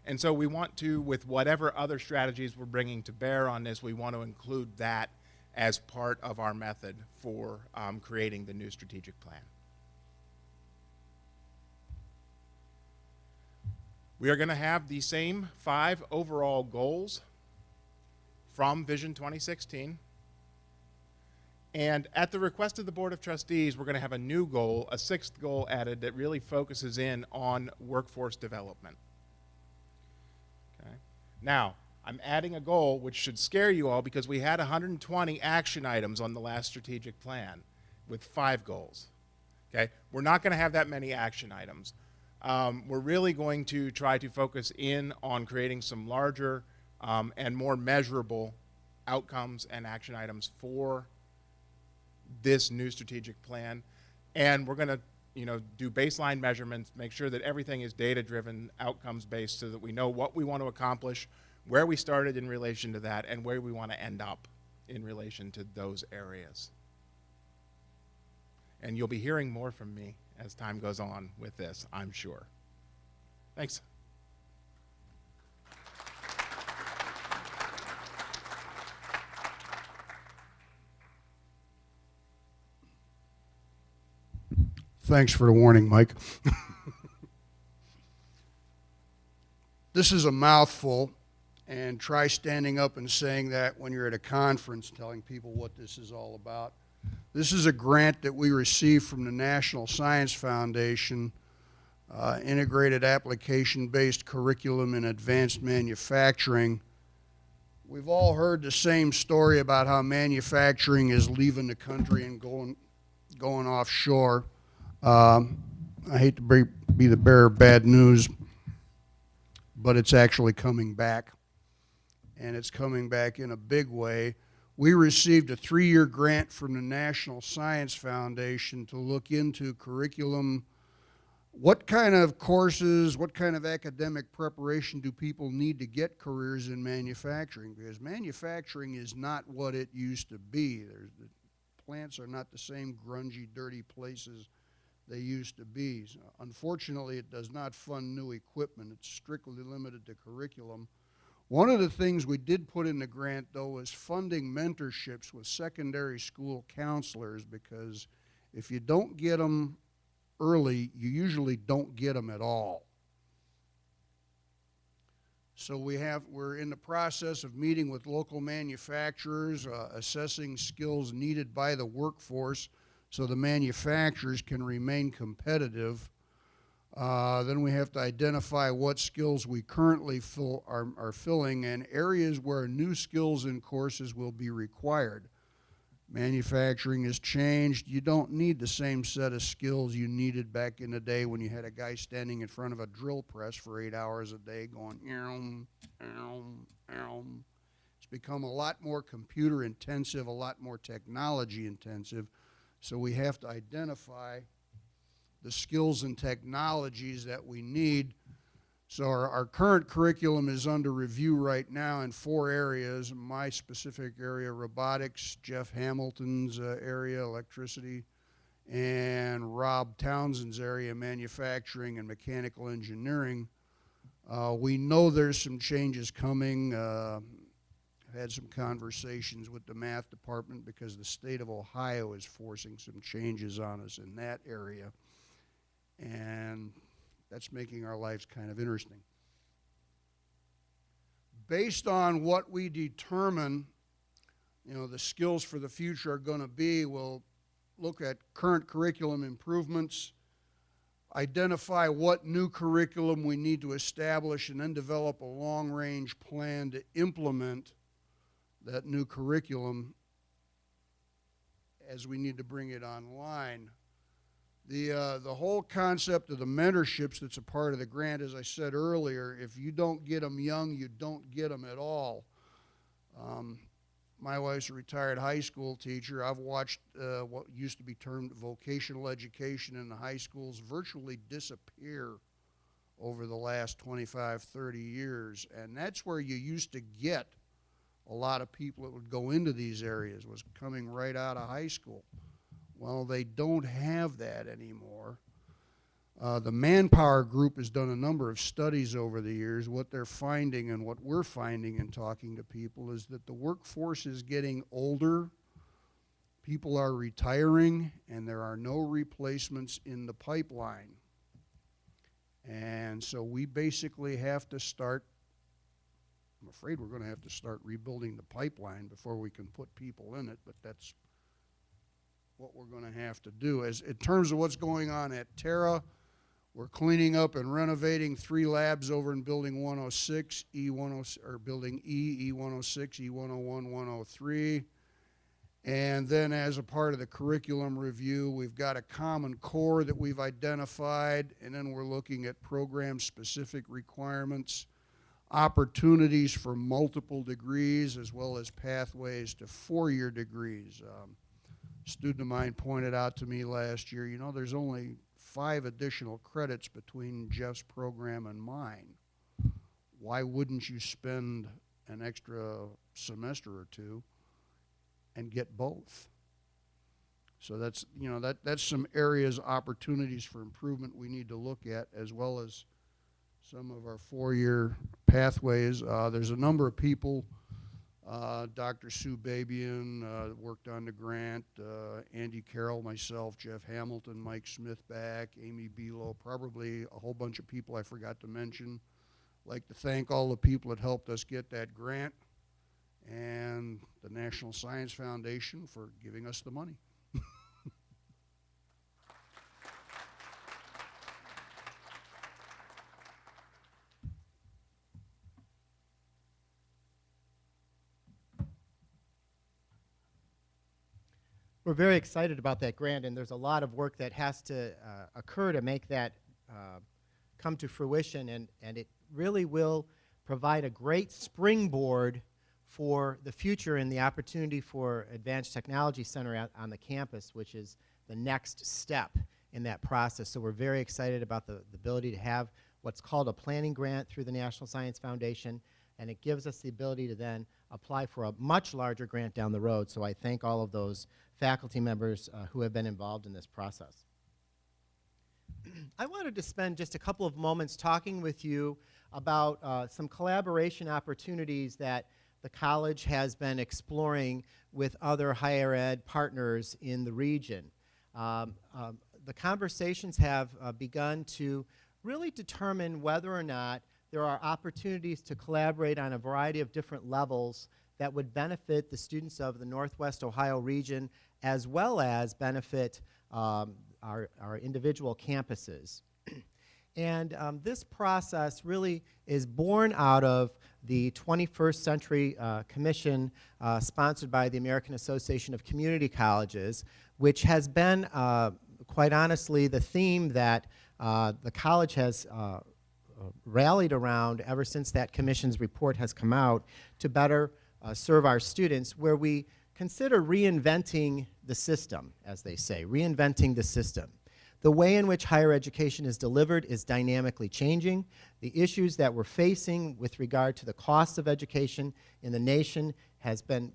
And so we want to, with whatever other strategies we're bringing to bear on this, we want to include that as part of our method for creating the new strategic plan. We are going to have the same 5 overall goals from Vision 2016. And at the request of the Board of Trustees, we're going to have a new goal, a 6th goal added that really focuses in on workforce development. Okay. Now, I'm adding a goal which should scare you all because we had 120 action items on the last strategic plan with 5 goals. Okay? We're not going to have that many action items. We're really going to try to focus in on creating some larger and more measurable outcomes and action items for this new strategic plan. And we're going to do baseline measurements, make sure that everything is data-driven, outcomes-based, so that we know what we want to accomplish, where we started in relation to that, and where we want to end up in relation to those areas. And you'll be hearing more from me as time goes on with this, I'm sure. Thanks. Thanks for the warning, Mike. This is a mouthful, and try standing up and saying that when you're at a conference telling people what this is all about. This is a grant that we received from the National Science Foundation, Integrated Application-Based Curriculum in Advanced Manufacturing. We've all heard the same story about how manufacturing is leaving the country and going offshore. I hate to be the bearer of bad news, but it's actually coming back, and it's coming back in a big way. We received a 3-year grant from the National Science Foundation to look into curriculum. What kind of courses, what kind of academic preparation do people need to get careers in manufacturing? Because manufacturing is not what it used to be. The plants are not the same grungy, dirty places they used to be. So, unfortunately, it does not fund new equipment. It's strictly limited to curriculum. One of the things we did put in the grant, though, is funding mentorships with secondary school counselors, because if you don't get them early, you usually don't get them at all. So we're in the process of meeting with local manufacturers, assessing skills needed by the workforce so the manufacturers can remain competitive. Then we have to identify what skills we currently are filling and areas where new skills and courses will be required. Manufacturing has changed. You don't need the same set of skills you needed back in the day when you had a guy standing in front of a drill press for 8 hours a day going, elm, elm, elm. It's become a lot more computer intensive, a lot more technology intensive. So we have to identify the skills and technologies that we need. So our current curriculum is under review right now in 4 areas. My specific area, robotics, Jeff Hamilton's area, electricity, and Rob Townsend's area, manufacturing and mechanical engineering. We know there's some changes coming. I've had some conversations with the math department because the state of Ohio is forcing some changes on us in that area. And that's making our lives kind of interesting. Based on what we determine, the skills for the future are going to be, we'll look at current curriculum improvements, identify what new curriculum we need to establish, and then develop a long-range plan to implement that new curriculum as we need to bring it online. The whole concept of the mentorships that's a part of the grant, as I said earlier, if you don't get them young, you don't get them at all. My wife's a retired high school teacher. I've watched what used to be termed vocational education in the high schools virtually disappear over the last 25, 30 years. And that's where you used to get a lot of people that would go into these areas, was coming right out of high school. Well, they don't have that anymore. The Manpower Group has done a number of studies over the years. What they're finding and what we're finding in talking to people is that the workforce is getting older, people are retiring, and there are no replacements in the pipeline. And so we basically have to start, I'm afraid we're going to have to start rebuilding the pipeline before we can put people in it, but that's what we're going to have to do. As in terms of what's going on at Terra, we're cleaning up and renovating 3 labs over in Building 106, or Building E, E106, E101, 103. And then as a part of the curriculum review, we've got a common core that we've identified, and then we're looking at program-specific requirements, opportunities for multiple degrees, as well as pathways to 4-year degrees. A student of mine pointed out to me last year, there's only 5 additional credits between Jeff's program and mine. Why wouldn't you spend an extra semester or 2 and get both? So that's, that's some areas, opportunities for improvement we need to look at, as well as some of our 4-year pathways. There's a number of people. Dr. Sue Babian worked on the grant, Andy Carroll, myself, Jeff Hamilton, Mike Smith back, Amy Belo, probably a whole bunch of people I forgot to mention. I'd like to thank all the people that helped us get that grant, and the National Science Foundation for giving us the money. We're very excited about that grant, and there's a lot of work that has to occur to make that come to fruition, and it really will provide a great springboard for the future and the opportunity for Advanced Technology Center on the campus, which is the next step in that process. So we're very excited about the ability to have what's called a planning grant through the National Science Foundation, and it gives us the ability to then apply for a much larger grant down the road. So I thank all of those faculty members who have been involved in this process. I wanted to spend just a couple of moments talking with you about some collaboration opportunities that the college has been exploring with other higher ed partners in the region. The conversations have begun to really determine whether or not there are opportunities to collaborate on a variety of different levels that would benefit the students of the Northwest Ohio region, as well as benefit our individual campuses. And this process really is born out of the 21st Century Commission sponsored by the American Association of Community Colleges, which has been, quite honestly, the theme that the college has rallied around ever since that commission's report has come out to better serve our students, where we consider reinventing the system, as they say, reinventing the system. The way in which higher education is delivered is dynamically changing. The issues that we're facing with regard to the cost of education in the nation has been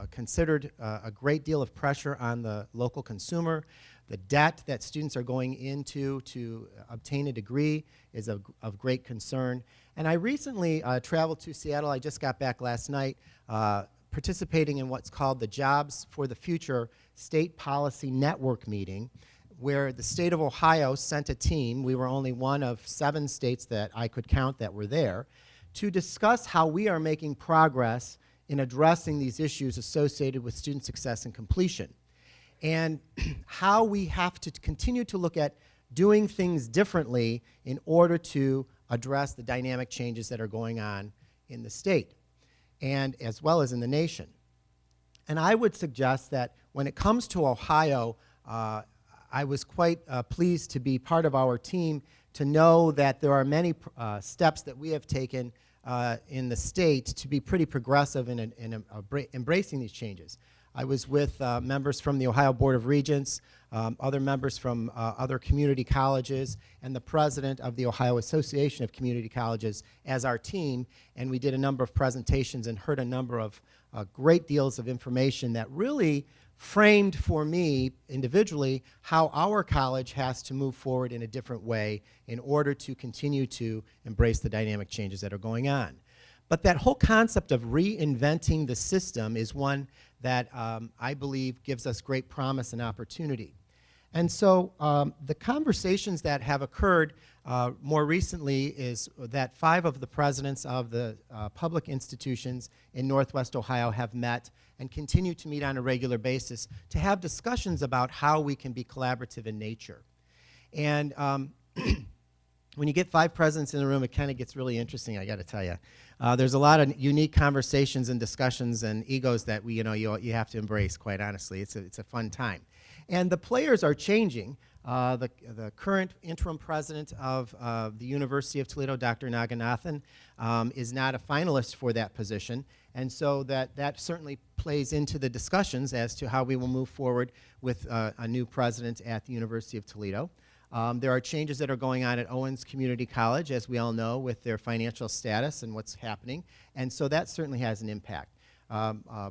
considered a great deal of pressure on the local consumer. The debt that students are going into to obtain a degree is of great concern. And I recently traveled to Seattle. I just got back last night, participating in what's called the Jobs for the Future State Policy Network meeting, where the state of Ohio sent a team. We were only one of 7 states that I could count that were there, to discuss how we are making progress in addressing these issues associated with student success and completion, and how we have to continue to look at doing things differently in order to address the dynamic changes that are going on in the state, and as well as in the nation. And I would suggest that when it comes to Ohio, I was quite pleased to be part of our team to know that there are many steps that we have taken in the state to be pretty progressive in embracing these changes. I was with members from the Ohio Board of Regents, other members from other community colleges, and the president of the Ohio Association of Community Colleges as our team, and we did a number of presentations and heard a number of great deals of information that really framed for me individually how our college has to move forward in a different way in order to continue to embrace the dynamic changes that are going on. But that whole concept of reinventing the system is one that I believe gives us great promise and opportunity. And so the conversations that have occurred more recently is that 5 of the presidents of the public institutions in Northwest Ohio have met and continue to meet on a regular basis to have discussions about how we can be collaborative in nature. And when you get 5 presidents in the room, it kind of gets really interesting, I got to tell you. There's a lot of unique conversations and discussions and egos that you have to embrace, quite honestly. It's a fun time. And the players are changing. The current interim president of the University of Toledo, Dr. Naganathan, is not a finalist for that position. And so that certainly plays into the discussions as to how we will move forward with a new president at the University of Toledo. There are changes that are going on at Owens Community College, as we all know, with their financial status and what's happening. And so that certainly has an impact.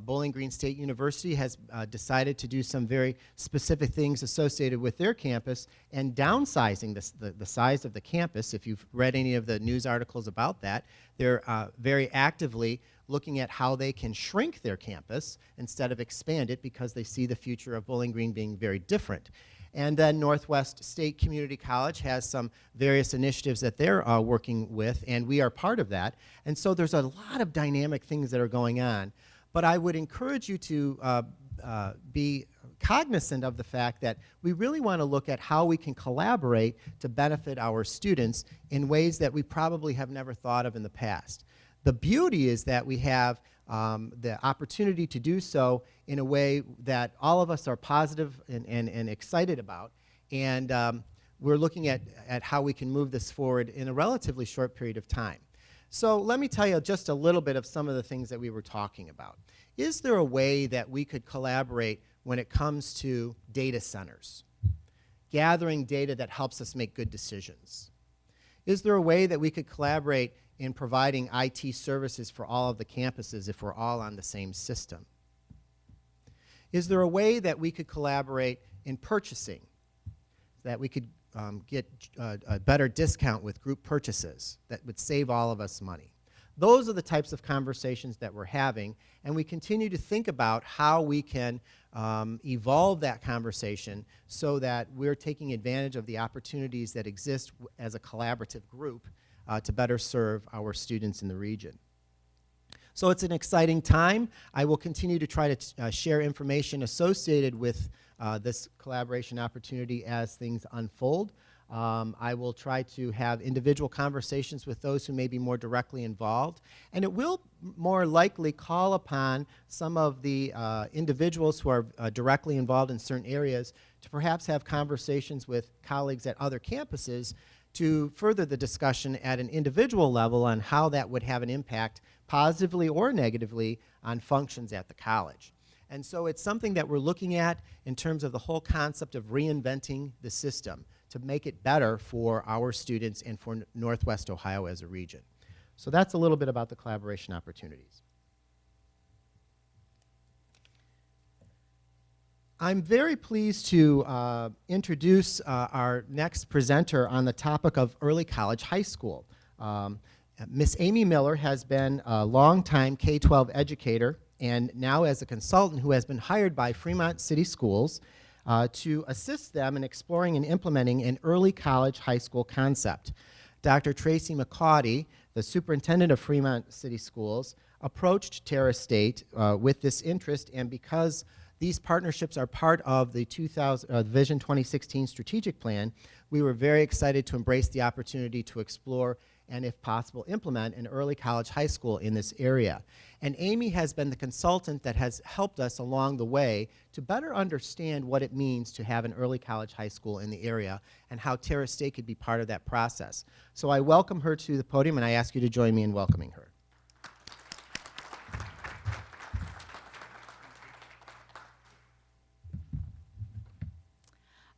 Bowling Green State University has decided to do some very specific things associated with their campus and downsizing the size of the campus. If you've read any of the news articles about that, they're very actively looking at how they can shrink their campus instead of expand it, because they see the future of Bowling Green being very different. And then Northwest State Community College has some various initiatives that they're working with, and we are part of that. And so there's a lot of dynamic things that are going on. But I would encourage you to be cognizant of the fact that we really want to look at how we can collaborate to benefit our students in ways that we probably have never thought of in the past. The beauty is that we have the opportunity to do so in a way that all of us are positive and excited about, and we're looking at how we can move this forward in a relatively short period of time. So let me tell you just a little bit of some of the things that we were talking about. Is there a way that we could collaborate when it comes to data centers, gathering data that helps us make good decisions? Is there a way that we could collaborate in providing IT services for all of the campuses if we're all on the same system? Is there a way that we could collaborate in purchasing, that we could get a better discount with group purchases that would save all of us money. Those are the types of conversations that we're having, and we continue to think about how we can evolve that conversation so that we're taking advantage of the opportunities that exist as a collaborative group to better serve our students in the region. So it's an exciting time. I will continue to try to share information associated with this collaboration opportunity as things unfold. I will try to have individual conversations with those who may be more directly involved, and it will more likely call upon some of the individuals who are directly involved in certain areas to perhaps have conversations with colleagues at other campuses to further the discussion at an individual level on how that would have an impact, positively or negatively, on functions at the college. And so it's something that we're looking at in terms of the whole concept of reinventing the system to make it better for our students and for Northwest Ohio as a region. So that's a little bit about the collaboration opportunities. I'm very pleased to introduce our next presenter on the topic of early college high school. Miss Amy Miller has been a longtime K-12 educator and now as a consultant who has been hired by Fremont City Schools to assist them in exploring and implementing an early college high school concept. Dr. Tracy McCauty, the superintendent of Fremont City Schools, approached Terra State with this interest, and because these partnerships are part of the Vision 2016 strategic plan, we were very excited to embrace the opportunity to explore and, if possible, implement an early college high school in this area. And Amy has been the consultant that has helped us along the way to better understand what it means to have an early college high school in the area and how Terra State could be part of that process. So I welcome her to the podium, and I ask you to join me in welcoming her.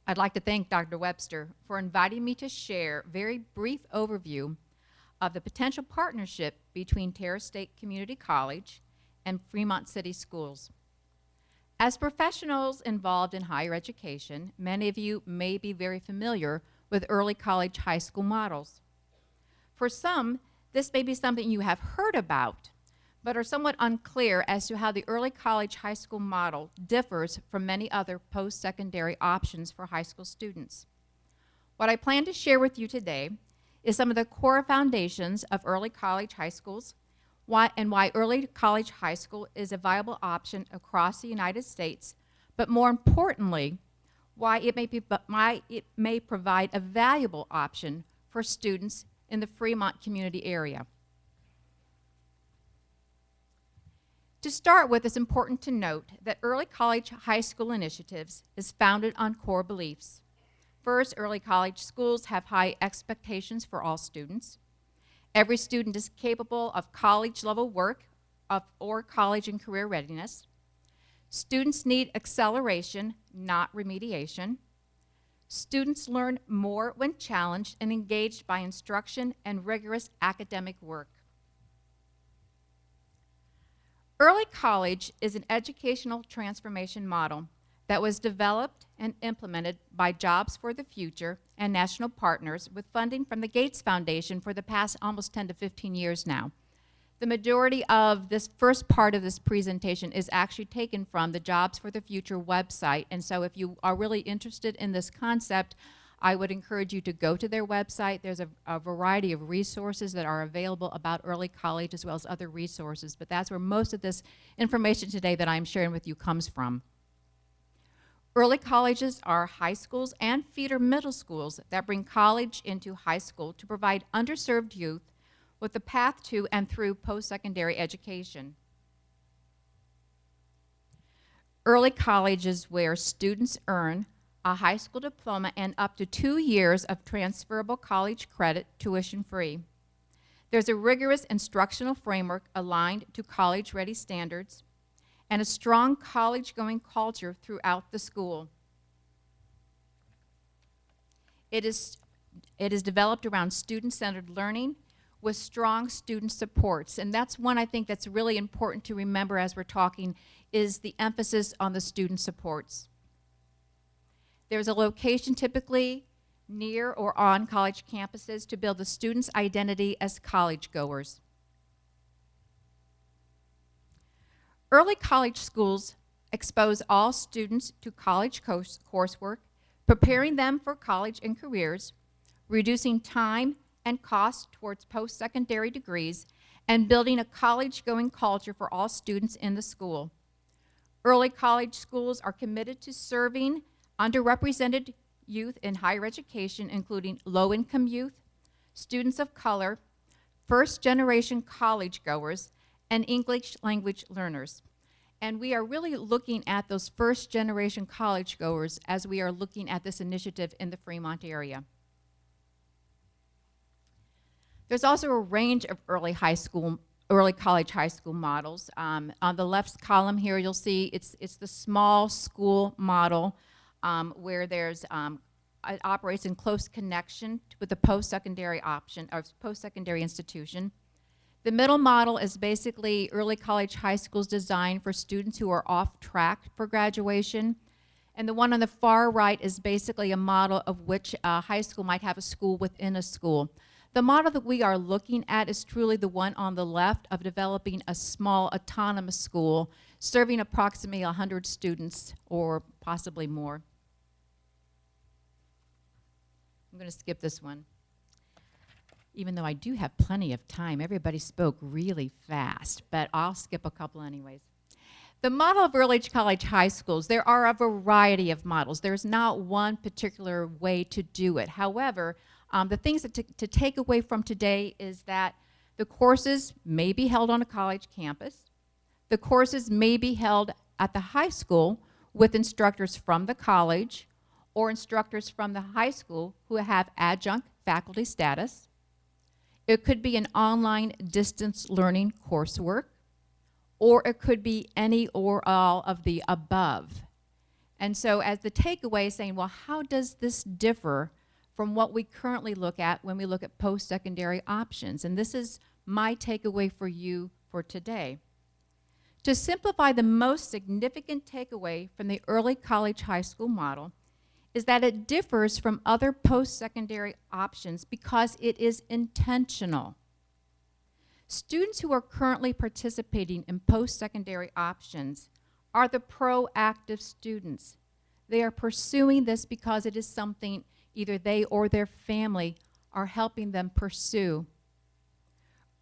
I'd like to thank Dr. Webster for inviting me to share a very brief overview of the potential partnership between Terra State Community College and Fremont City Schools. As professionals involved in higher education, many of you may be very familiar with early college high school models. For some, this may be something you have heard about, but are somewhat unclear as to how the early college high school model differs from many other post-secondary options for high school students. What I plan to share with you today is some of the core foundations of early college high schools, why early college high school is a viable option across the United States, but more importantly, why it may provide a valuable option for students in the Fremont community area. To start with, it's important to note that early college high school initiatives is founded on core beliefs. First, early college schools have high expectations for all students. Every student is capable of college-level work or college and career readiness. Students need acceleration, not remediation. Students learn more when challenged and engaged by instruction and rigorous academic work. Early college is an educational transformation model that was developed and implemented by Jobs for the Future and national partners with funding from the Gates Foundation for the past almost 10 to 15 years now. The majority of this first part of this presentation is actually taken from the Jobs for the Future website, and so if you are really interested in this concept, I would encourage you to go to their website. There's a variety of resources that are available about early college as well as other resources, but that's where most of this information today that I'm sharing with you comes from. Early colleges are high schools and feeder middle schools that bring college into high school to provide underserved youth with a path to and through post-secondary education. Early college is where students earn a high school diploma and up to 2 years of transferable college credit tuition-free. There's a rigorous instructional framework aligned to college-ready standards and a strong college-going culture throughout the school. It is developed around student-centered learning with strong student supports, and that's one I think that's really important to remember as we're talking is the emphasis on the student supports. There's a location typically near or on college campuses to build the student's identity as college goers. Early college schools expose all students to college coursework, preparing them for college and careers, reducing time and cost towards post-secondary degrees, and building a college-going culture for all students in the school. Early college schools are committed to serving underrepresented youth in higher education, including low-income youth, students of color, first-generation college goers, and English language learners. And we are really looking at those first-generation college goers as we are looking at this initiative in the Fremont area. There's also a range of early college high school models. On the left column here, you'll see it's the small school model where there's it operates in close connection with the post-secondary option or post-secondary institution. The middle model is basically early college high schools designed for students who are off track for graduation. And the one on the far right is basically a model of which a high school might have a school within a school. The model that we are looking at is truly the one on the left of developing a small autonomous school serving approximately 100 students or possibly more. I'm going to skip this one. Even though I do have plenty of time, everybody spoke really fast, but I'll skip a couple anyways. The model of early college high schools, there are a variety of models. There's not one particular way to do it. However, the things that to take away from today is that the courses may be held on a college campus. The courses may be held at the high school with instructors from the college or instructors from the high school who have adjunct faculty status. It could be an online distance learning coursework, or it could be any or all of the above. And so as the takeaway is saying, well, how does this differ from what we currently look at when we look at post-secondary options? And this is my takeaway for you for today. To simplify, the most significant takeaway from the early college high school model is that it differs from other post-secondary options because it is intentional. Students who are currently participating in post-secondary options are the proactive students. They are pursuing this because it is something either they or their family are helping them pursue.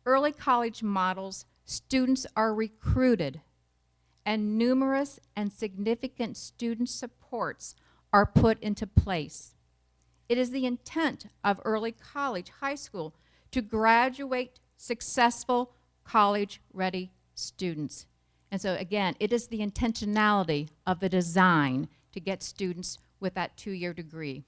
Early college models, students are recruited, and numerous and significant student supports are put into place. It is the intent of early college, high school, to graduate successful college-ready students. And so again, it is the intentionality of the design to get students with that 2-year degree.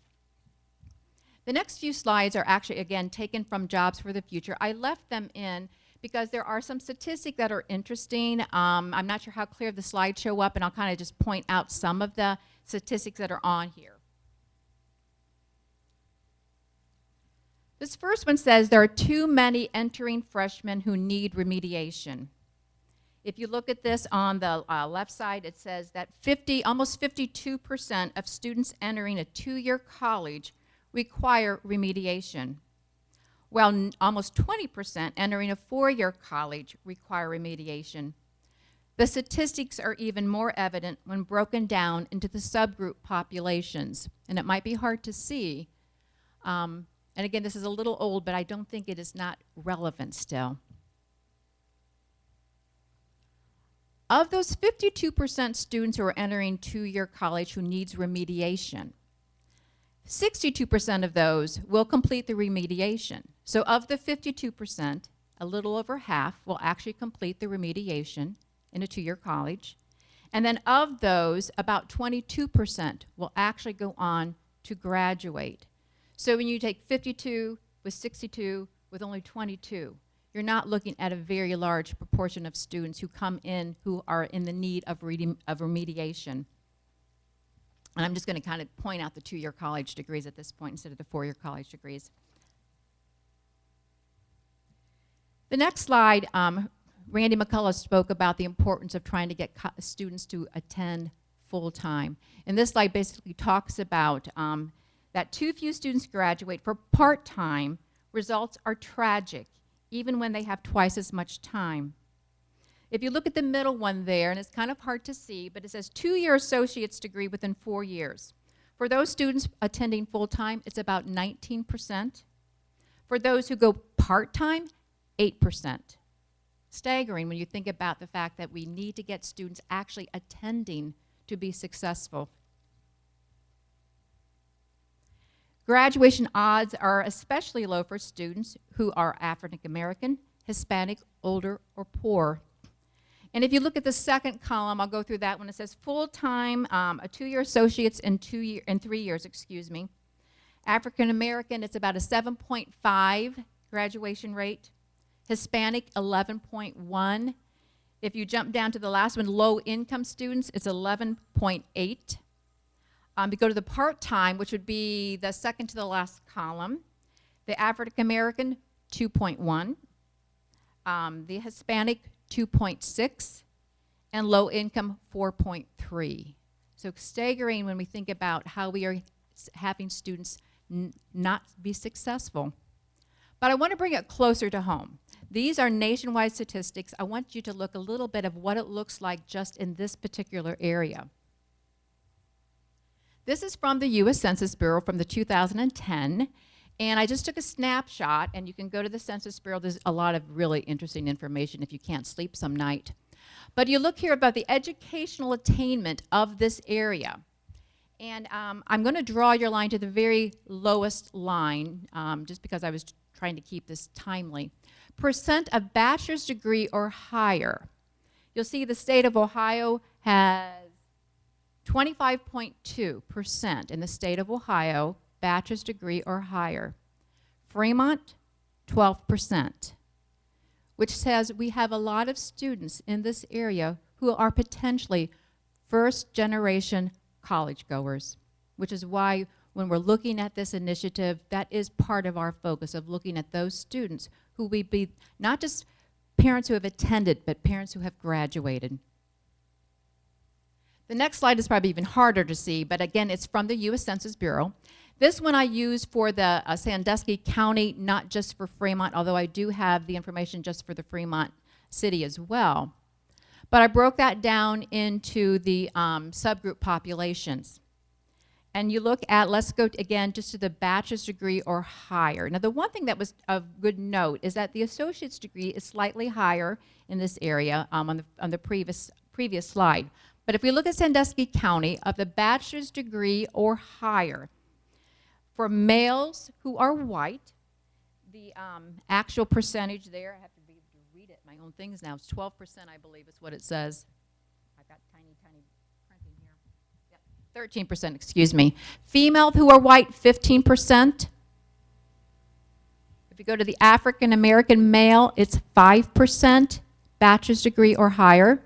The next few slides are actually, again, taken from Jobs for the Future. I left them in because there are some statistics that are interesting. I'm not sure how clear the slides show up, and I'll kind of just point out some of the statistics that are on here. This first one says there are too many entering freshmen who need remediation. If you look at this on the left side, it says that almost 52% of students entering a 2-year college require remediation, while almost 20% entering a 4-year college require remediation. The statistics are even more evident when broken down into the subgroup populations, and it might be hard to see. And again, this is a little old, but I don't think it is not relevant still. Of those 52% students who are entering 2-year college who needs remediation, 62% of those will complete the remediation. So of the 52%, a little over half will actually complete the remediation in a 2-year college. And then of those, about 22% will actually go on to graduate. So when you take 52 with 62 with only 22, you're not looking at a very large proportion of students who come in who are in the need of remediation. And I'm just going to kind of point out the 2-year college degrees at this point instead of the 4-year college degrees. The next slide, Randy McCullough spoke about the importance of trying to get students to attend full-time. And this slide basically talks about that too few students graduate for part-time, results are tragic, even when they have twice as much time. If you look at the middle one there, and it's kind of hard to see, but it says 2-year associate's degree within 4 years. For those students attending full-time, it's about 19%. For those who go part-time, 8%. Staggering when you think about the fact that we need to get students actually attending to be successful. Graduation odds are especially low for students who are African American, Hispanic, older, or poor. And if you look at the second column, I'll go through that one. It says full-time, a 2-year associates in 3 years, excuse me. African American, it's about a 7.5 graduation rate. Hispanic, 11.1. If you jump down to the last one, low-income students, it's 11.8. You go to the part-time, which would be the second to the last column. The African American, 2.1. The Hispanic, 2.6. And low-income, 4.3. So staggering when we think about how we are having students not be successful. But I want to bring it closer to home. These are nationwide statistics. I want you to look a little bit of what it looks like just in this particular area. This is from the U.S. Census Bureau from the 2010, and I just took a snapshot, and you can go to the Census Bureau. There's a lot of really interesting information if you can't sleep some night. But you look here about the educational attainment of this area. And I'm going to draw your line to the very lowest line, just because I was trying to keep this timely. Percent of bachelor's degree or higher. You'll see the state of Ohio has 25.2% in the state of Ohio, bachelor's degree or higher. Fremont, 12%, which says we have a lot of students in this area who are potentially first-generation college goers, which is why when we're looking at this initiative, that is part of our focus of looking at those students who will be not just parents who have attended, but parents who have graduated. The next slide is probably even harder to see, but again, it's from the U.S. Census Bureau. This one I use for the Sandusky County, not just for Fremont, although I do have the information just for the Fremont city as well. But I broke that down into the subgroup populations. And you look at, let's go again just to the bachelor's degree or higher. Now the one thing that was of good note is that the associate's degree is slightly higher in this area on the previous slide. But if we look at Sandusky County, of the bachelor's degree or higher, for males who are white, the actual percentage there, I have to read it, my own things now, it's 12%, I believe is what it says. I've got tiny printing here. Yep, 13%, excuse me. Female who are white, 15%. If you go to the African American male, it's 5%, bachelor's degree or higher.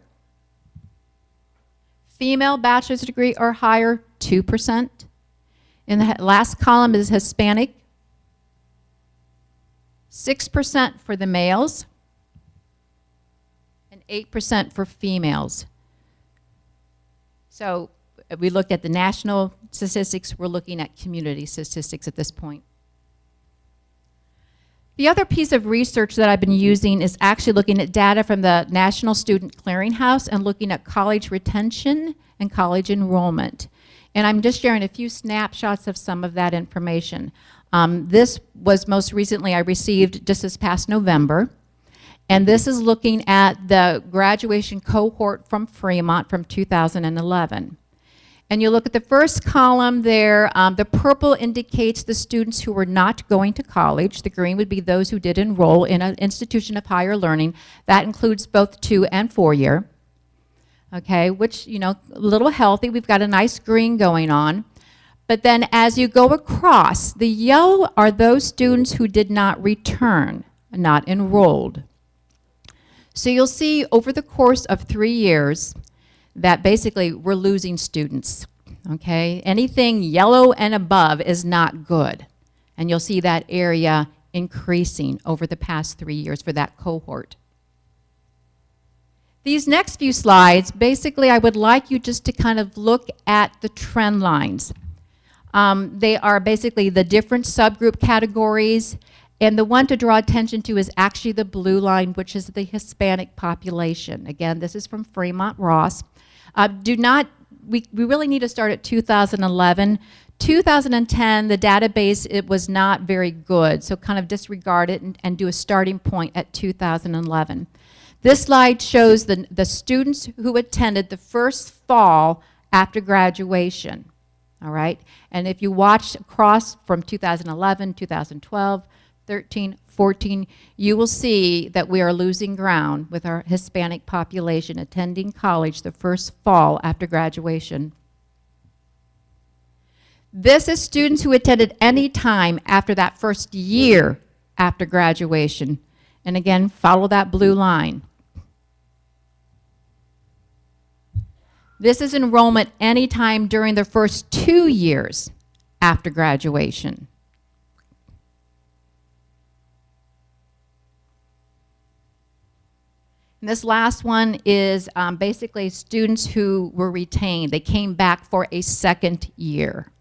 Female bachelor's degree or higher, 2%. In the last column is Hispanic, 6% for the males, and 8% for females. So we looked at the national statistics, we're looking at community statistics at this point. The other piece of research that I've been using is actually looking at data from the National Student Clearinghouse and looking at college retention and college enrollment. And I'm just sharing a few snapshots of some of that information. This was most recently I received just this past November. And this is looking at the graduation cohort from Fremont from 2011. And you look at the first column there, the purple indicates the students who were not going to college. The green would be those who did enroll in an institution of higher learning. That includes both 2- and 4-year. Okay, which, you know, a little healthy. We've got a nice green going on. But then as you go across, the yellow are those students who did not return, not enrolled. So you'll see over the course of 3 years that basically we're losing students, okay? Anything yellow and above is not good. And you'll see that area increasing over the past 3 years for that cohort. These next few slides, basically I would like you just to kind of look at the trend lines. They are basically the different subgroup categories. And the one to draw attention to is actually the blue line, which is the Hispanic population. Again, this is from Fremont Ross. We really need to start at 2011. 2010, the database, it was not very good, so kind of disregard it and do a starting point at 2011. This slide shows the students who attended the first fall after graduation, all right? And if you watch across from 2011, 2012, 13, 14, you will see that we are losing ground with our Hispanic population attending college the first fall after graduation. This is students who attended any time after that first year after graduation. And again, follow that blue line. This is enrollment anytime during the first 2 years after graduation. And this last one is basically students who were retained. They came back for a second year.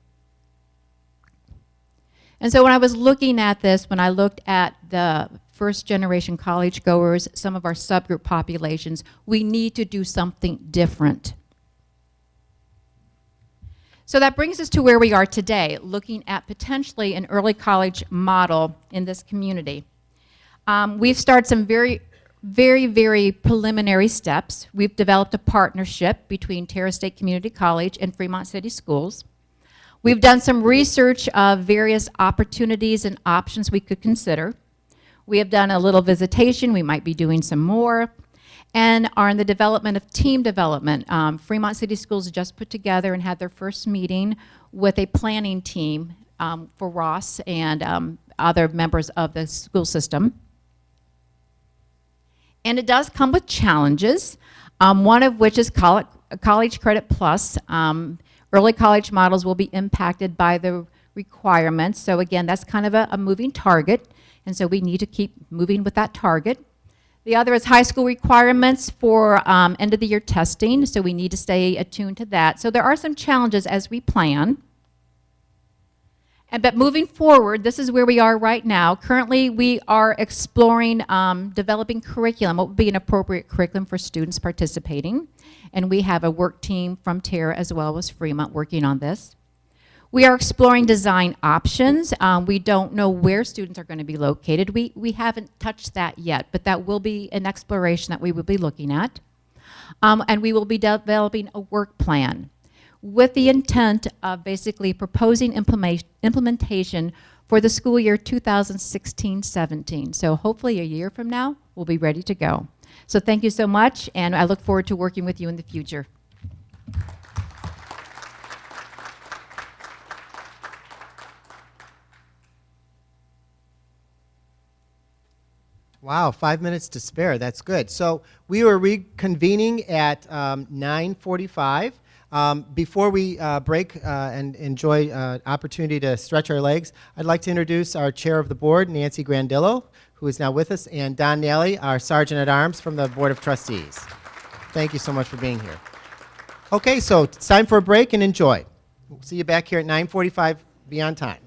And so when I was looking at this, when I looked at the first generation college goers, some of our subgroup populations, we need to do something different. So that brings us to where we are today, looking at potentially an early college model in this community. We've started some very preliminary steps. We've developed a partnership between Terra State Community College and Fremont City Schools. We've done some research of various opportunities and options we could consider. We have done a little visitation. We might be doing some more. And are in the development of team development. Fremont City Schools just put together and had their first meeting with a planning team for Ross and other members of the school system. And it does come with challenges, one of which is College Credit Plus. Early college models will be impacted by the requirements. So again, that's kind of a moving target. And so we need to keep moving with that target. The other is high school requirements for end of the year testing. So we need to stay attuned to that. So there are some challenges as we plan. But moving forward, this is where we are right now. Currently, we are exploring developing curriculum, what would be an appropriate curriculum for students participating. And we have a work team from Terra as well as Fremont working on this. We are exploring design options. We don't know where students are going to be located. We haven't touched that yet, but that will be an exploration that we will be looking at. And we will be developing a work plan with the intent of basically proposing implementation for the school year 2016-17. So hopefully a year from now, we'll be ready to go. So thank you so much, and I look forward to working with you in the future. Wow, 5 minutes to spare. That's good. So we were reconvening at 9:45. Before we break and enjoy opportunity to stretch our legs, I'd like to introduce our chair of the board, Nancy Grandillo, who is now with us, and Don Nally, our sergeant at arms from the Board of Trustees. Thank you so much for being here. Okay, so it's time for a break and enjoy. We'll see you back here at 9:45. Be on time.